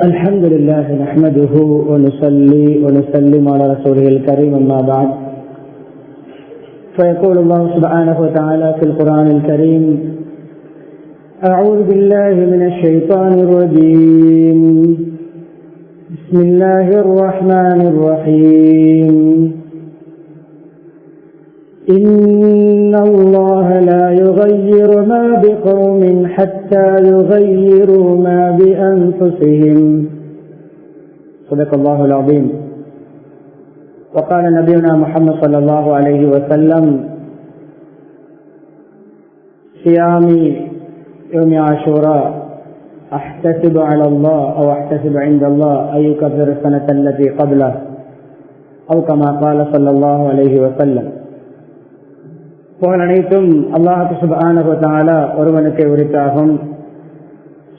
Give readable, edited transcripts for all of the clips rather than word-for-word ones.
الحمد لله نحمده ونصلي ونسلم على رسوله الكريم أما بعد فيقول الله سبحانه وتعالى في القرآن الكريم أعوذ بالله من الشيطان الرجيم بسم الله الرحمن الرحيم إن الله لا يغير ما بقوم حتى يغيروا ما بأنفسهم صدق الله العظيم. وقال نبينا محمد صلى الله عليه وسلم صيامي يوم عاشوراء أحتسب على الله أو أحتسب عند الله أن يكفر السنة التي قبله أو كما قال صلى الله عليه وسلم. புகழ் அனைத்தும் அல்லாஹ் சுப்ஹானஹு வ தஆலா ஒருவனுக்கே உரித்தாகும்.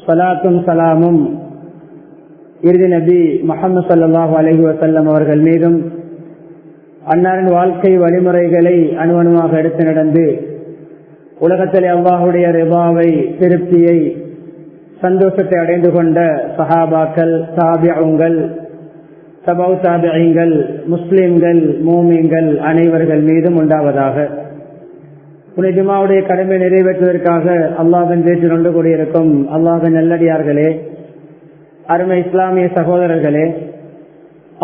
ஸலாத்தும் சலாமும் இறுதி நபி முஹம்மது ஸல்லல்லாஹு அலைஹி வஸல்லம் அவர்கள் மீதும் அன்னாரின் வாழ்க்கை வழிமுறைகளை அணுவணுவாக எடுத்து நடந்து உலகத்திலே அல்லாஹுடைய ரிபாவை திருப்தியை சந்தோஷத்தை அடைந்து கொண்ட சஹாபாக்கள் தாபிஊன்கள் தபௌ தாபிஈன்கள் முஸ்லிம்கள் மூமின்கள் அனைவர்கள் மீதும் உண்டாவதாக. புனித ஜுமாவுடைய கடமை நிறைவேற்றுவதற்காக அல்லாஹ்வின் வீட்டில் ஒன்று கூடியிருக்கும் அல்லாஹ்வின் நல்லடியார்களே, அருமை இஸ்லாமிய சகோதரர்களே,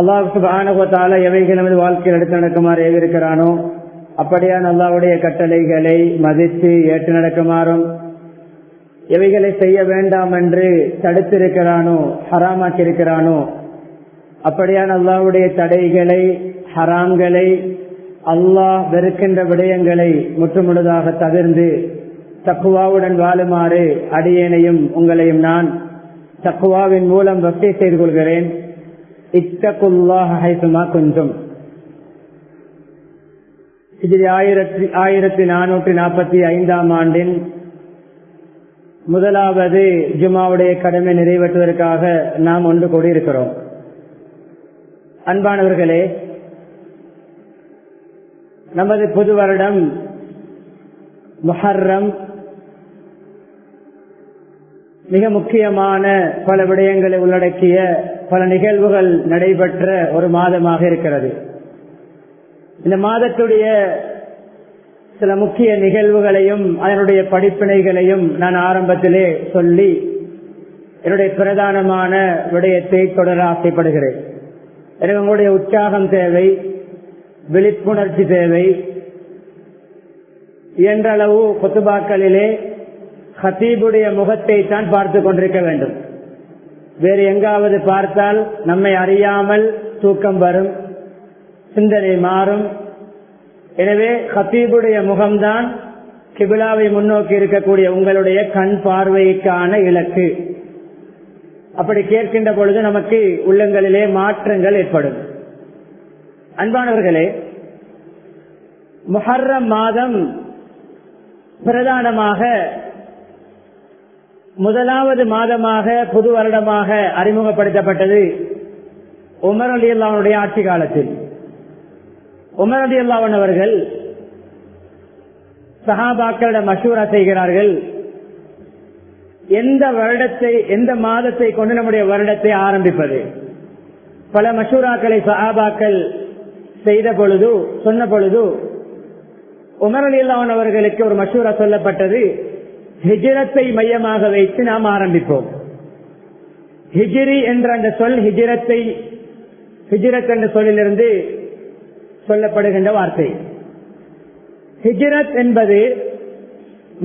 அல்லாஹ் சுப்ஹானஹு வ தஆலா எவைகள் நமது வாழ்க்கையில் எடுத்து நடக்குமாறு ஏவிருக்கிறானோ அப்படியான அல்லாஹ்வுடைய கட்டளைகளை மதித்து ஏற்று நடக்குமாறும், எவைகளை செய்ய வேண்டாம் என்று தடுத்திருக்கிறானோ ஹராமாக்கியிருக்கிறானோ அப்படியான அல்லாஹ்வுடைய தடைகளை ஹராம்களை அல்லாஹ் வெறுக்கின்ற விடயங்களை முற்றுமுழுதாக தவிர்ந்து தக்வாவுடன் வாழுமாறு அடியேனையும் உங்களையும் நான் தக்வாவின் மூலம் வசதி செய்து கொள்கிறேன். இத்தகுல்லாஹ ஹைசுமா குன்தும். ஹிஜ்ரி 1445 ஆண்டின் முதலாவது ஜுமாவுடைய கடமை நிறைவேற்றுவதற்காக நாம் ஒன்று கூடியிருக்கிறோம். அன்பானவர்களே, நமது புது வருடம் முஹர்ரம் மிக முக்கியமான பல விடயங்களை உள்ளடக்கிய பல நிகழ்வுகள் நடைபெற்ற ஒரு மாதமாக இருக்கிறது. இந்த மாதத்துடைய சில முக்கிய நிகழ்வுகளையும் அதனுடைய படிப்பினைகளையும் நான் ஆரம்பத்திலே சொல்லி என்னுடைய பிரதானமான விடயத்தை தொடர ஆசைப்படுகிறேன். எனக்கு உங்களுடைய உற்சாகம் தேவை, விழிப்புணர்ச்சி தேவை. இயன்றளவு குத்துபாக்களிலே ஹத்தீபுடைய முகத்தை தான் பார்த்து கொண்டிருக்க வேண்டும். வேறு எங்காவது பார்த்தால் நம்மை அறியாமல் தூக்கம் வரும், சிந்தனை மாறும். எனவே ஹத்தீபுடைய முகம்தான் கிபிலாவை முன்னோக்கி இருக்கக்கூடிய உங்களுடைய கண் பார்வைக்கான இலக்கு. அப்படி கேட்கின்ற பொழுது நமக்கு உள்ளங்களிலே மாற்றங்கள் ஏற்படும். அன்பானவர்களே, முஹர்ரம் மாதம் பிரதானமாக முதலாவது மாதமாக புது வருடமாக அறிமுகப்படுத்தப்பட்டது உமர் ரலியல்லாஹு அன்ஹுடைய ஆட்சி காலத்தில். உமர் ரலியல்லாஹு அன்ஹு அவர்கள் சஹாபாக்களிடம் மஷூரா செய்கிறார்கள், எந்த மாதத்தை கொண்டு நம்முடைய வருடத்தை ஆரம்பிப்பது. பல மஷூராக்களை சஹாபாக்கள் செய்த பொழுது சொன்ன பொழுது உமர் ரலியல்லாஹு அன்ஹு அவர்களுக்கு ஒரு மஷூரா சொல்லப்பட்டது, ஹிஜ்ரத்தை மையமாக வைத்து நாம் ஆரம்பிப்போம். ஹிஜ்ரி என்ற அந்த சொல் ஹிஜ்ரத் என்ற சொல்லிலிருந்து சொல்லப்படுகின்ற வார்த்தை. ஹிஜ்ரத் என்பது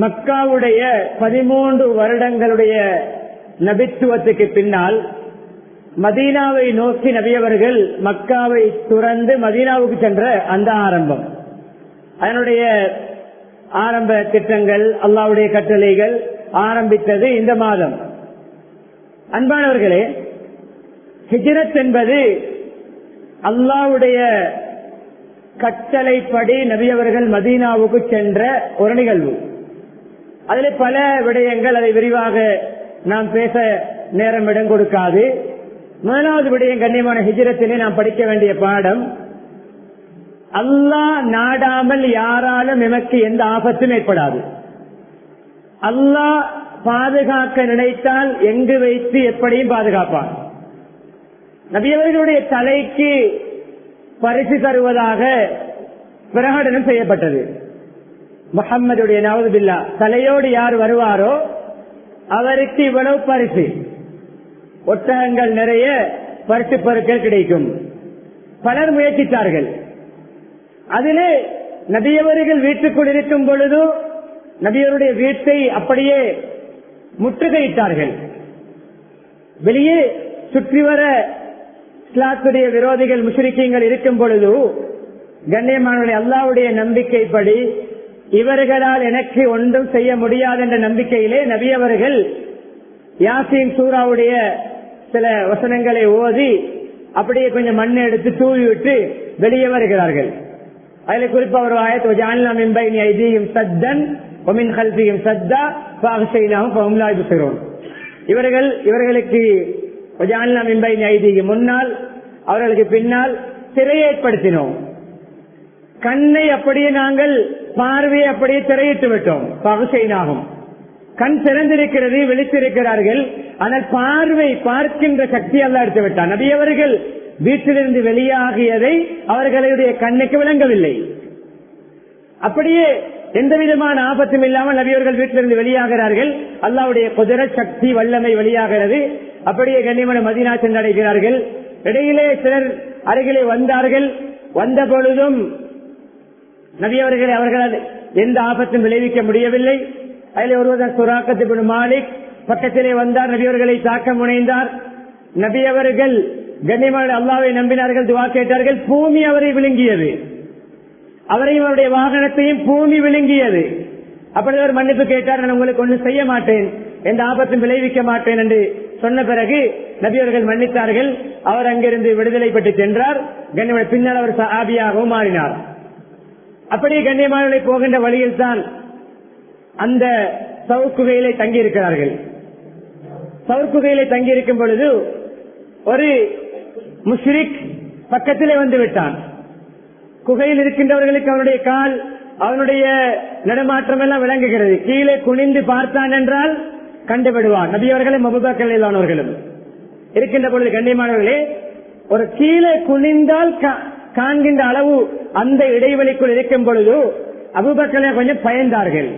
மக்காவுடைய 13 வருடங்களுடைய நபித்துவத்துக்கு பின்னால் மதீனாவை நோக்கி நபியவர்கள் மக்காவை துறந்து மதீனாவுக்கு சென்ற அந்த ஆரம்பம். அதனுடைய ஆரம்ப திட்டங்கள், அல்லாஹ்வுடைய கட்டளைகள் ஆரம்பித்தது இந்த மாதம். அன்பானவர்களே, ஹிஜ்ரத் என்பது அல்லாஹ்வுடைய கட்டளைப்படி நபியவர்கள் மதீனாவுக்கு சென்ற ஒரு நிகழ்வு. அதில் பல விடயங்கள், அதை விரிவாக நாம் பேச நேரம் இடம் கொடுக்காது. முதலாவது விடயம், கண்ணியமான ஹிஜ்ரத்திலே நாம் படிக்க வேண்டிய பாடம், அல்லாஹ் நாடாமல் யாராலும் எமக்கு எந்த ஆபத்தும் ஏற்படாது. அல்லாஹ் பாதுகாக்க நினைத்தால் எங்கு வைத்து எப்படியும் பாதுகாப்பான். நபியவர்களுடைய தலைக்கு பரிசு தருவதாக பிரகடனம் செய்யப்பட்டது. முஹம்மதுடைய நவுதுபில்லா தலையோடு யார் வருவாரோ அவருக்கு இவ்வளவு பரிசு, ஒட்டகங்கள் நிறைய பரிசு பொருட்கள் கிடைக்கும். பலர் முயற்சித்தார்கள். அதிலே நபியவர்கள் வீட்டுக்குள் இருக்கும் பொழுது நபியவருடைய வீட்டை அப்படியே முற்றுகையிட்டார்கள். வெளியே சுற்றி வர இஸ்லாத்துடைய விரோதிகள் முஷ்ரிக்கீங்கள் இருக்கும் பொழுது கண்ணியமானவர்களே, அல்லாஹ்வுடைய நம்பிக்கைப்படி இவர்களால் எனக்கு ஒன்றும் செய்ய முடியாது என்ற நம்பிக்கையிலே நபி அவர்கள் யாசீன் சூராவுடைய சில வசனங்களை ஓதி அப்படியே கொஞ்சம் மண்ணை எடுத்து தூவி விட்டு வெளியே வருகிறார்கள். அதில் குறிப்பாக ஒரு ஆயத் ஜஅல்னா மின் பைனி ஐதீஹிம் சத்தன் வ மின் கல்ஃபிஹிம் சத்தா ஃபஅக்ஷைனாஹும் ஃபஹும் லா யுப்சிரூன். இவர்களுக்கு ஜஅல்னா மின் பைனி ஐதீஹிம் முன்னால், அவர்களுக்கு பின்னால் திரையை ஏற்படுத்தினோம். கண்ணை அப்படியே நாங்கள் பார்வையை அப்படியே திரையிட்டு விட்டோம். ஃபஅக்ஷைனாஹும், கண் திறந்திருக்கிறது, விழித்திருக்கிறார்கள். ஆனால் பார்வை பார்க்கின்ற சக்தி அல்லாஹ் எடுத்து விட்டான். நபி அவர்கள் வீட்டிலிருந்து வெளியாகியதை அவர்களுடைய கண்ணுக்கு விளங்கவில்லை. அப்படியே எந்த விதமான ஆபத்தும் இல்லாமல் நபியவர்கள் வீட்டிலிருந்து வெளியாகிறார்கள். அல்லாஹ்வுடைய குதிரத் சக்தி வல்லமை வெளியாகிறது. அப்படியே கண்ணியமான மதீனா சென்றடைகிறார்கள். இடையிலே சிலர் அருகிலே வந்தார்கள். வந்த பொழுதும் நபியவர்களை அவர்களால் எந்த ஆபத்தும் விளைவிக்க முடியவில்லை. அதில் ஒருவர் சுராக்கத் இப்னு மாலிக் பக்கத்திலே வந்தார். நபியவர்களை தாக்க முனைந்தார். நபியவர்கள் கண்ணியமான அல்லாஹ்வை நம்பினார்கள், துஆ கேட்டார்கள். பூமி அவரை விழுங்கியது, அவரையும் அவருடைய வாகனத்தையும் பூமி விழுங்கியது. அப்படி அவர் மன்னிப்பு கேட்டார். நான் உங்களுக்கு ஒன்றும் செய்ய மாட்டேன், எந்த ஆபத்தும் விளைவிக்க மாட்டேன் என்று சொன்ன பிறகு நபியவர்கள் மன்னித்தார்கள். அவர் அங்கிருந்து விடுதலை பெற்று சென்றார். கண்ணியமான பின்னர் அவர் சஹாபியாகவும் மாறினார். அப்படியே கண்ணியமானவர்களை போகின்ற வழியில் தான் அந்த சவுர் குகையிலே தங்கியிருக்கிறார்கள். சவுர் குகையிலே தங்கியிருக்கும் பொழுது ஒரு முஷ்ரிக் பக்கத்திலே வந்து விட்டான். குகையில் இருக்கின்றவர்களுக்கு அவனுடைய கால், அவனுடைய நடமாற்றம் எல்லாம் விளங்குகிறது. கீழே குனிந்து பார்த்தான் என்றால் கண்டுவிடுவான். நபியவர்களும் அபூபக்கர் ரலியல்லாஹு இருக்கின்ற பொழுது கண்ணியமானவர்களே, ஒரு கீழே குனிந்தால் காண்கின்ற அளவு அந்த இடைவெளிக்குள் இருக்கும் பொழுது அபூபக்கர் கொஞ்சம் பயந்தார்கள்.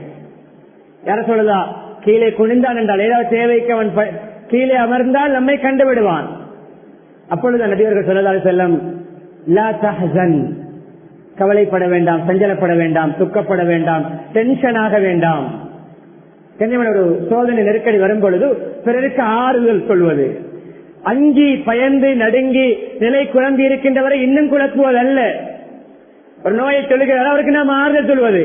யார சொல்லுதா, கீழே குனிந்தான் என்றால் ஏதாவது தேவைக்கு அவன் கீழே அமர்ந்தால் நம்மை கண்டுவிடுவான். அப்பொழுது நபியவர்கள் ஸல்லல்லாஹு அலைஹி வஸல்லம் லா தஹ்சன், கவலைப்பட வேண்டாம், சஞ்சலப்பட வேண்டாம், துக்கப்பட வேண்டாம், டென்ஷன் ஆக வேண்டாம். கண்ணியமான ஒரு சோதனை நெருக்கடி வரும் பொழுது பிறருக்கு ஆறுதல் சொல்வது, அஞ்சி பயந்து நடுங்கி நிலை குழம்பி இருக்கின்றவரை இன்னும் குழப்புவதல்ல. ஒரு நோயை சொல்லுகிறாரா அவருக்கு நாம் ஆறுதல் சொல்வது,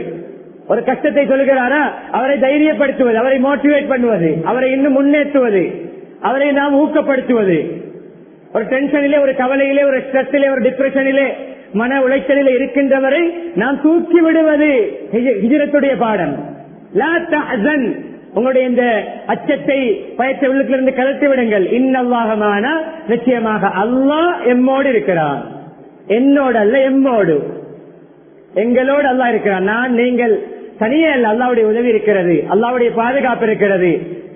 ஒரு கஷ்டத்தை சொல்லுகிறாரா அவரை தைரியப்படுத்துவது, அவரை மோட்டிவேட் பண்ணுவது, அவரை இன்னும் முன்னேற்றுவது, அவரை நாம் ஊக்கப்படுத்துவது. ஒரு டென்ஷனிலே, ஒரு கவலையிலே, ஒரு ஸ்ட்ரெஸ்ஸிலே, ஒரு டிப்ரெஷனிலே, மன உளைச்சலிலே இருக்கின்றவரை நாம் தூக்கி விடுவது ஹிஜ்ரத்துடைய பாடம். லா தஹ்சன், உங்களுடைய இந்த அச்சத்தை பயத்தை உள்ளத்திலிருந்து கலட்டி விடுங்கள். இன்னல்லாஹ மஅனா, நிச்சயமாக அல்லாஹ் எம்மோடு இருக்கிறான். என்னோடு அல்ல, எம்மோடு, எங்களோடு அல்லாஹ் இருக்கிறான். நான் நீங்கள் தனியே அல்ல, அல்லாஹ்வுடைய உதவி இருக்கிறது, அல்லாஹ்வுடைய பாதுகாப்பு இருக்கிறது.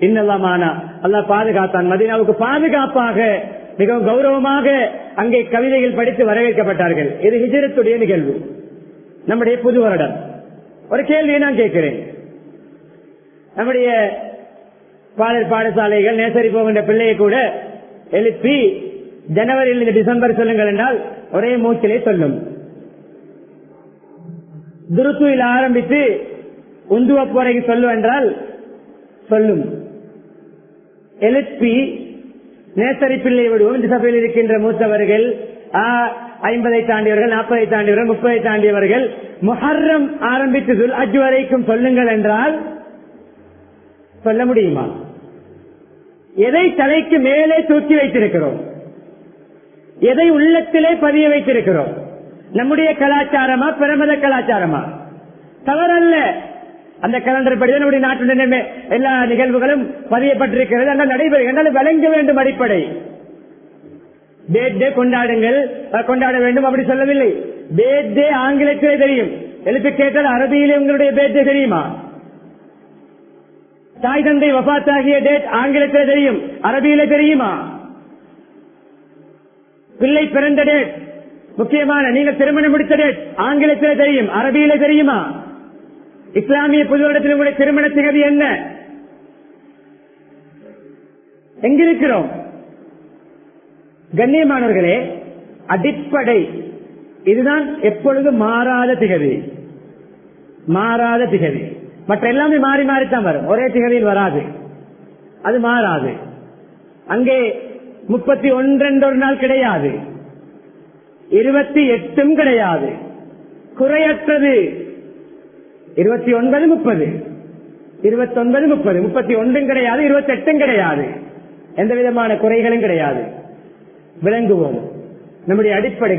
இன்னல்லாஹ மஅனா, அல்லாஹ் பாதுகாத்தான். மதீனாவுக்கு பாதுகாப்பாக மிகவும் கௌரவமாக அங்கே கவிதைகள் படித்து வரவேற்கப்பட்டார்கள். இது ஹிஜ்ரத்துடைய நிகழ்வு, நம்முடைய புது வருடம். ஒரு கேள்வியை நான் கேட்கிறேன். நம்முடைய பாடசாலைகள் நேசரி போகின்ற பிள்ளையை கூட எழுப்பி ஜனவரியில் டிசம்பர் சொல்லுங்கள் என்றால் ஒரே மூச்சிலே சொல்லும். துருத்துவில் ஆரம்பித்து உந்துவப்போரைக்கு சொல்லும் என்றால் சொல்லும். எழுப்பி நேசரி பிள்ளை விடுவோம். இந்த சபையில் இருக்கின்ற மூத்தவர்கள் 50 தாண்டியவர்கள், 40 தாண்டியவர்கள், 30 தாண்டியவர்கள் முஹர்ரம் ஆரம்பித்து துல் ஹஜ் வரைக்கும் சொல்லுங்கள் என்றால் சொல்ல முடியுமா? எதை தலைக்கு மேலே தூக்கி வைத்திருக்கிறோம், எதை உள்ளத்திலே பதிய வைத்திருக்கிறோம்? நம்முடைய கலாச்சாரமா, பிரமத கலாச்சாரமா? தவறல்ல. அந்த கலண்டர் படி நம்முடைய நாட்டுடைய எல்லா நிகழ்வுகளும் பதியப்பட்டிருக்கிறது. அந்த நடைபெறுகின்ற வழங்க வேண்டும் அடிப்படை. பேர்த்டே கொண்டாடுங்கள், கொண்டாட வேண்டும் அப்படி சொல்லவில்லை. பேர்த்டே ஆங்கிலத்திலே தெரியும், எழுப்பி கேட்டால் அரபியிலே உங்களுடைய பேர்த்டே தெரியுமா? தாய் தந்தை வஃபாத்தாகிய டேட் ஆங்கிலத்திலே தெரியும், அரபியிலே தெரியுமா? பிள்ளை பிறந்த டேட் முக்கியமான, நீங்க திருமணம் முடித்த டேட் ஆங்கிலத்தில் தெரியும், அரபியில தெரியுமா? இஸ்லாமிய புது வருடத்தில் உங்களுடைய திருமண திகதி என்ன? எங்கிருக்கிறோம்? கண்ணியமானவர்களே, அடிப்படை இதுதான் எப்பொழுதும் மாறாத திகதி. மாறாத திகதி. மற்ற எல்லாமே மாறி மாறித்தான் வரும், ஒரே திகதியில் வராது, அது மாறாது. அங்கே 31 ஒரு நாள் கிடையாது, 28 கிடையாது, குறையற்றது 29 30, 29 30, 31 கிடையாது, 28 கிடையாது, எந்த விதமான குறைகளும் கிடையாது. விளங்குவோம் நம்முடைய அடிப்படை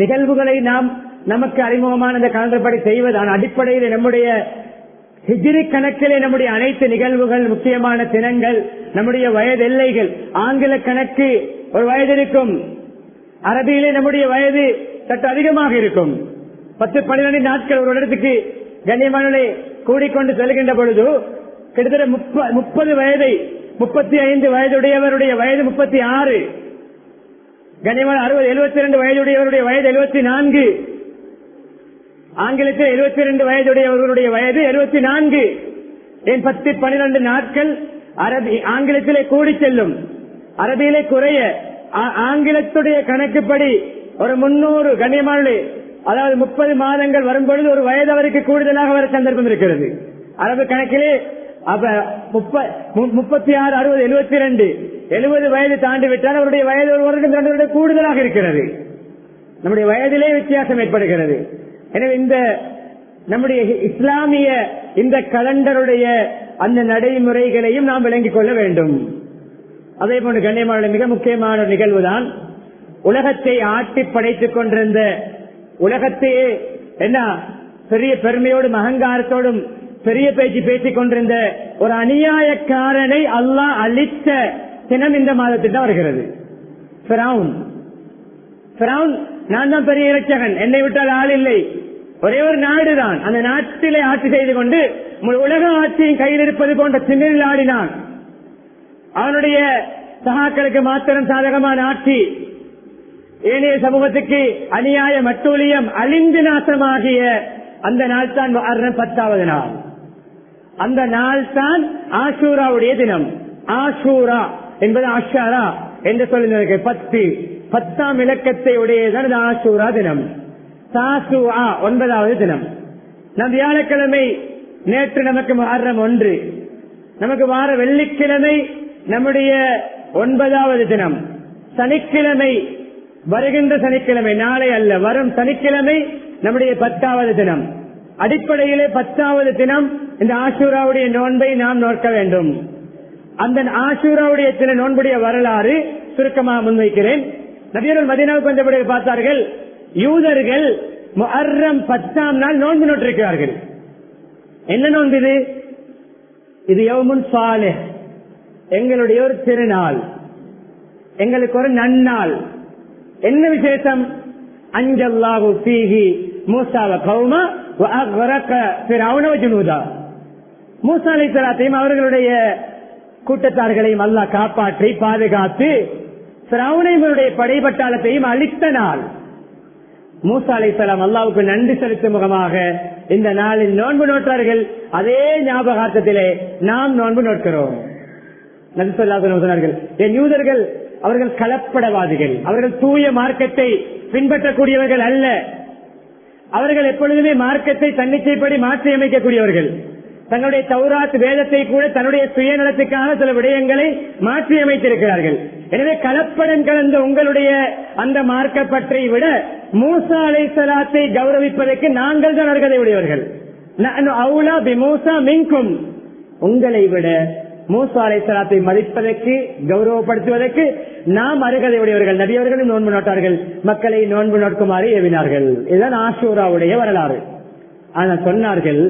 நிகழ்வுகளை நாம் நமக்கு அறிமுகமான இந்த கலந்தபடி செய்வதான அடிப்படையில் நம்முடைய ஹிஜ்ரி கணக்கிலே நம்முடைய அனைத்து நிகழ்வுகள், முக்கியமான தினங்கள், நம்முடைய வயது எல்லைகள், ஆங்கில கணக்கு ஒரு வயது இருக்கும், அரபியிலே நம்முடைய வயது சற்று அதிகமாக இருக்கும். 10-12 நாட்கள் ஒரு இடத்துக்கு கண்ணியமானே கூடிக்கொண்டு செல்கின்ற பொழுது கிட்டத்தட்ட 30 வயதை 35 வயதுடையவருடைய வயது 36, கண்ணியமான 72 வயதுடையவருடைய வயது 74, ஆங்கிலத்தில் 72 வயதுடையவர்களுடைய வயது 74. 10-12 நாட்கள் ஆங்கிலத்திலே கூடி செல்லும், அரபியிலே குறைய. ஆங்கிலத்துடைய கணக்குப்படி ஒரு 300 கண்ணியமான, அதாவது 30 மாதங்கள் வரும்பொழுது ஒரு வயது அவருக்கு கூடுதலாக வர சந்தர்ப்பம் இருக்கிறது. அரபு கணக்கிலே 36, 60, 72, 70 வயது தாண்டி விட்டால் அவருடைய வயது ஒரு வருடம் 2 வருடம் கூடுதலாக இருக்கிறது. நம்முடைய வயதிலே வித்தியாசம் ஏற்படுகிறது. எனவே இந்த நம்முடைய இஸ்லாமிய இந்த கலண்டருடைய அந்த நடைமுறைகளையும் நாம் விளங்கிக் கொள்ள வேண்டும். அதே போன்று கண்ணியமான மிக முக்கியமான நிகழ்வுதான் உலகத்தை ஆட்டி படைத்துக் கொண்டிருந்த, உலகத்தையே என்ன பெரிய பெருமையோடும் அகங்காரத்தோடும் பெரிய பேச்சு பேசிக் கொண்டிருந்த ஒரு அநியாயக்காரனை அல்லாஹ் அழித்த தினம் இந்த மாதத்தில் தான் வருகிறது. நான் தான் பெரிய இரட்சகன், என்னை விட்டால் ஆள் இல்லை, ஒரே ஒரு நாடுதான், அந்த நாட்டிலே ஆட்சி செய்து கொண்டு உலக ஆட்சியின் கையில் இருப்பது போன்ற திமிரில் ஆடினான். அவனுடைய சகாக்களுக்கு மாத்திரம் சாதகமான ஆட்சி, ஏனைய சமூகத்துக்கு அநியாயம் அட்டூழியம் அழிந்து நாசமாகிய அந்த நாள் தான் 10வது நாள். அந்த நாள் தான் ஆஷூராவுடைய தினம். ஆஷூரா என்பது ஆஷாரா என்று சொல்லுங்க, 10ஆம் இலக்கத்தை உடையதான் ஆஷூரா தினம். சாசுஆ 9வது தினம். நம் வியாழக்கிழமை நேற்று நமக்கு முஹர்ரம் 1, நமக்கு வார வெள்ளிக்கிழமை நம்முடைய 9வது தினம். சனிக்கிழமை, வருகின்ற சனிக்கிழமை, நாளை அல்ல வரும் சனிக்கிழமை நம்முடைய 10வது தினம். அடிப்படையிலே 10வது தினம் இந்த ஆஷூராவுடைய நோன்பை நாம் நோக்க வேண்டும். அந்த ஆஷூராவுடைய தின நோன்புடைய வரலாறு சுருக்கமாக முன்வைக்கிறேன். நபியர்கள் மதீனாவுக்கு வந்தபடி பார்த்தார்கள், யூதர்கள் முஹர்ரம் 10ஆம் நாள் நோன்பு நோட்டிருக்கிறார்கள். என்ன நோன்பு இது? இது யௌமுன் சாலிஹ், எங்களுடைய ஒரு திருநாள், எங்களுக்கு ஒரு நன்னாள். என்ன விசேஷம்? அன்ஜல்லாஹு ஃபீஹி மூஸா வ கௌமா வ அக்ரக ஃபிரௌன வ ஜுனூதா. மூஸா அலைஹிஸ்ஸலாத்தையும் அவர்களுடைய கூட்டத்தார்களையும் அல்லாஹ் காப்பாற்றி பாதுகாத்து ஃபிரௌனையுடைய படைபட்டாளத்தையும் அழித்த நாள். மூஸா அலைஹிஸ்ஸலாம் அல்லாஹ்வுக்கு நன்றி செலுத்தும் முகமாக இந்த நாளில் நோன்பு நோட்டார்கள். அதே ஞாபகார்த்தத்திலே நாம் நோன்பு நோக்கிறோம். நபி ஸல்லல்லாஹு அலைஹி வஸல்லம் சொன்னார்கள், என் யூதர்கள் அவர்கள் கலப்படவாதிகள், அவர்கள் தூய மார்க்கத்தை பின்பற்றக்கூடியவர்கள் அல்ல, அவர்கள் எப்பொழுதுமே மார்க்கத்தை தன்னிச்சைப்படி மாற்றி அமைக்கக்கூடியவர்கள். தங்களுடைய தௌராத் வேதத்தை கூட தன்னுடைய சுயநலத்துக்காக சில விடயங்களை மாற்றி அமைத்திருக்கிறார்கள். எனவே கலப்படம் கலந்த உங்களுடைய அந்த மார்க்க பற்றை விட மூஸா அலைஹிஸ்ஸலாத்தை கௌரவிப்பதற்கு நாங்கள் தான் அருகதை உடையவர்கள். அவுலா பி மூஸா மின்கும், உங்களை விட மூஸா அலைஹிஸ்ஸலாத்தை மதிப்பதற்கு கௌரவப்படுத்துவதற்கு நாம் அருகதை உடையவர்கள். நபியவர்களும் நோன்பு நோட்டார்கள், மக்களை நோன்பு நோக்குமாறு ஏவினார்கள். இதுதான் ஆஷூராவுடைய வரலாறு. ஆனால் சொன்னார்கள்,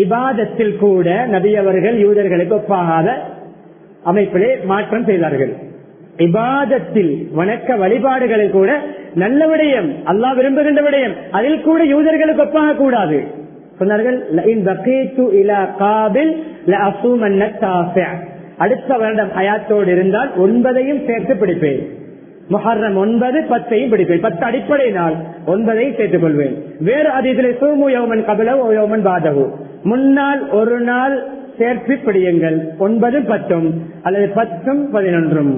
இபாதத்தில் கூட நபியவர்கள் யூதர்களுக்கு ஒப்பாகாத அமைப்பிலே மாற்றம் செய்தார்கள். இபாதத்தில் வணக்க வழிபாடுகளில் கூட நல்ல விடயம், அல்லாஹ் விரும்புகின்ற விடயம், அதில் கூட யூதர்களுக்கு ஒப்பாக கூடாது. சொன்னார்கள், அடுத்த வருடம் ஹயாத்தோடு இருந்தால் 9ஐயும் சேர்த்து பிடிப்பேன். முஹர்ரம் 9, 10 பிடிப்பேன். 10 அடிப்படை நாள், 9 சேர்த்துக் கொள்வேன். வேறு அதிலே சூமு யௌமன் கபலஹு யௌமன் பாதஹு, முன்னால் ஒரு நாள் சேர்த்து பிடியுங்கள். 9, 10 அல்லது 10, 11.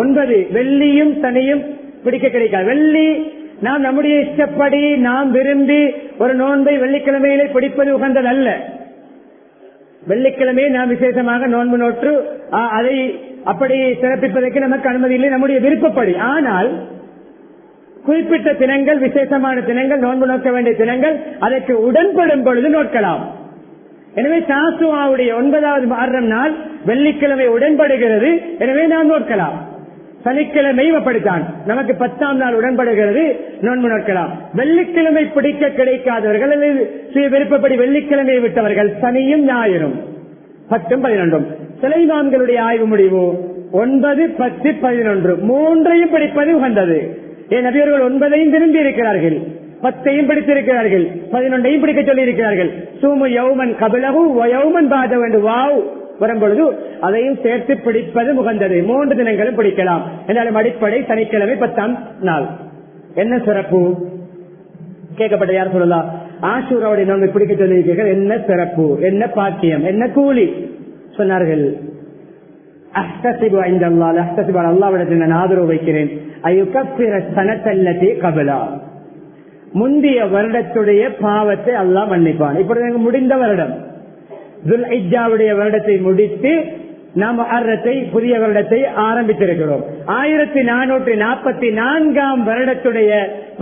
9 வெள்ளியும் சனியும் பிடிக்க கிடைக்காது. வெள்ளி நாம் நம்முடைய இஷ்டப்படி நாம் விரும்பி ஒரு நோன்பை வெள்ளிக்கிழமையிலே பிடிப்பது உகந்தது அல்ல. வெள்ளிக்கிழமையை நாம் விசேஷமாக நோன்பு நோற்று அதை அப்படி சிறப்பிப்பதற்கு நமக்கு அனுமதி இல்லை, நம்முடைய விருப்பப்படி. ஆனால் குறிப்பிட்ட தினங்கள், விசேஷமான தினங்கள், நோன்பு நோக்க வேண்டிய தினங்கள், அதற்கு உடன்படும் பொழுது நோக்கலாம். எனவே சாசுவாவுடைய 9வது முஹர்ரம் நாள் வெள்ளிக்கிழமை உடன்படுகிறது, எனவே நாம் நோக்கலாம். சனிக்கிழமையும் அப்படித்தான், நமக்கு 10ஆம் நாள் உடன்படுகிறது, நோன்பு நோக்கலாம். வெள்ளிக்கிழமை பிடிக்க கிடைக்காதவர்கள் அல்லது சுய விருப்பப்படி வெள்ளிக்கிழமையை விட்டவர்கள் சனியும் ஞாயிறும் 10, 11. சில இமாம்களுடைய ஆய்வு முடிவு 9, 10, 11 மூன்றையும் பிடிப்பது உகந்தது. என் நபியர்கள் 9ஐயும் விரும்பி இருக்கிறார்கள், 10ஐயும் பிடித்திருக்கிறார்கள், 11ஐயும் பிடிக்க சொல்லி இருக்கிறார்கள். சூமு யௌமன் கபலஹு வயௌமன் பாதஹு என்று வாவ் வரும்பொழுது அதையும் சேர்த்து பிடிப்பது உகந்தது. 3 தினங்களும் பிடிக்கலாம். என்றாலும் அடிப்படை சனிக்கிழமை 10ஆம் நாள். என்ன சிறப்பு கேட்கப்பட்ட? யார் சொல்லலாம்? ஆஷூராவுடைய நோன்பை பிடிக்க சொல்லியிருக்கிறீர்கள், என்ன சிறப்பு, என்ன பாக்கியம், என்ன கூலி சொன்னார்கள். அல்லாஹ்விடத்தில் நான் ஆதரவு வைக்கிறேன். முந்திய வருடத்துடைய பாவத்தை அல்லாஹ் மன்னிப்பான். இப்பொழுது முடிந்த வருடம் துல்ஹிஜ்ஜாவுடைய வருடத்தை முடித்து நாம் முஹர்ரத்தை, புதிய வருடத்தை ஆரம்பித்திருக்கிறோம். 1444ஆம் வருடத்துடைய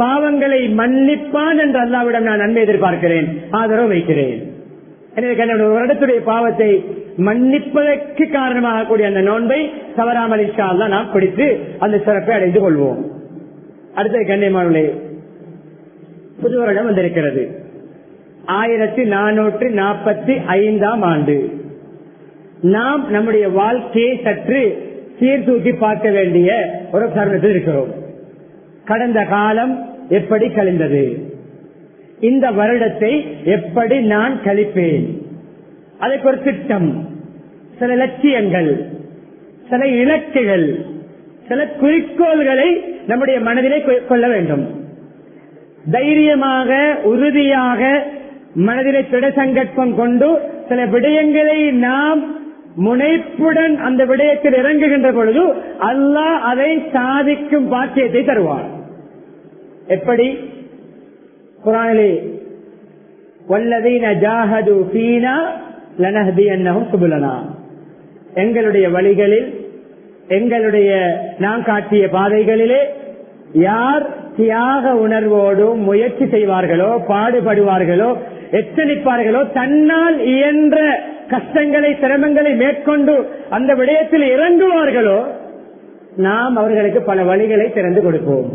பாவங்களை மன்னிப்பான் என்று அல்லாஹ்விடம் நான் நன்மை எதிர்பார்க்கிறேன், ஆதரவு வைக்கிறேன். எனவே வருடத்துடைய பாவத்தை மன்னிப்பதற்கு காரணமாக கூடிய அந்த நோன்பை தவறாமல் இன்ஷா அல்லாஹ் நாம் பிடித்து அந்த சிறப்பை அடைந்து கொள்வோம். அடுத்த கண்ணியமானவர்களே, புது வருடம் வந்திருக்கிறது. 1445ஆம் ஆண்டு. நாம் நம்முடைய வாழ்க்கையை சற்று சீர்தூக்கி பார்க்க வேண்டிய ஒரு தருணத்தில் இருக்கிறோம். கடந்த காலம் எப்படி கழிந்தது, இந்த வருடத்தை எப்படி நான் கழிப்பேன், அதற்கு ஒரு திட்டம், சில லட்சியங்கள், சில இலக்குகள், சில குறிக்கோள்களை நம்முடைய மனதிலே கொள்ள வேண்டும். தைரியமாக, உறுதியாக மனதிலே திட சங்கல்பம் கொண்டு சில விடயங்களை நாம் முனைப்புடன் அந்த விடயத்தில் இறங்குகின்ற பொழுது அல்லாஹ் அதை சாதிக்கும் பாக்கியத்தை தருவார். எப்படி? குர்ஆனிலே வல்லதீன ஜாஹது ஃபீனா லனஹ்தியன்னஹும் சுபுலனா, எங்களுடைய வழிகளில், எங்களுடைய நாம் காட்டிய பாதைகளிலே யார் தியாக உணர்வோடு முயற்சி செய்வார்களோ, பாடுபடுவார்களோ, எச்சரிப்பார்களோ, தன்னால் இயன்ற கஷ்டங்களை, சிரமங்களை மேற்கொண்டு அந்த விடயத்தில் இறங்குவார்களோ, நாம் அவர்களுக்கு பல வழிகளை திறந்து கொடுப்போம்.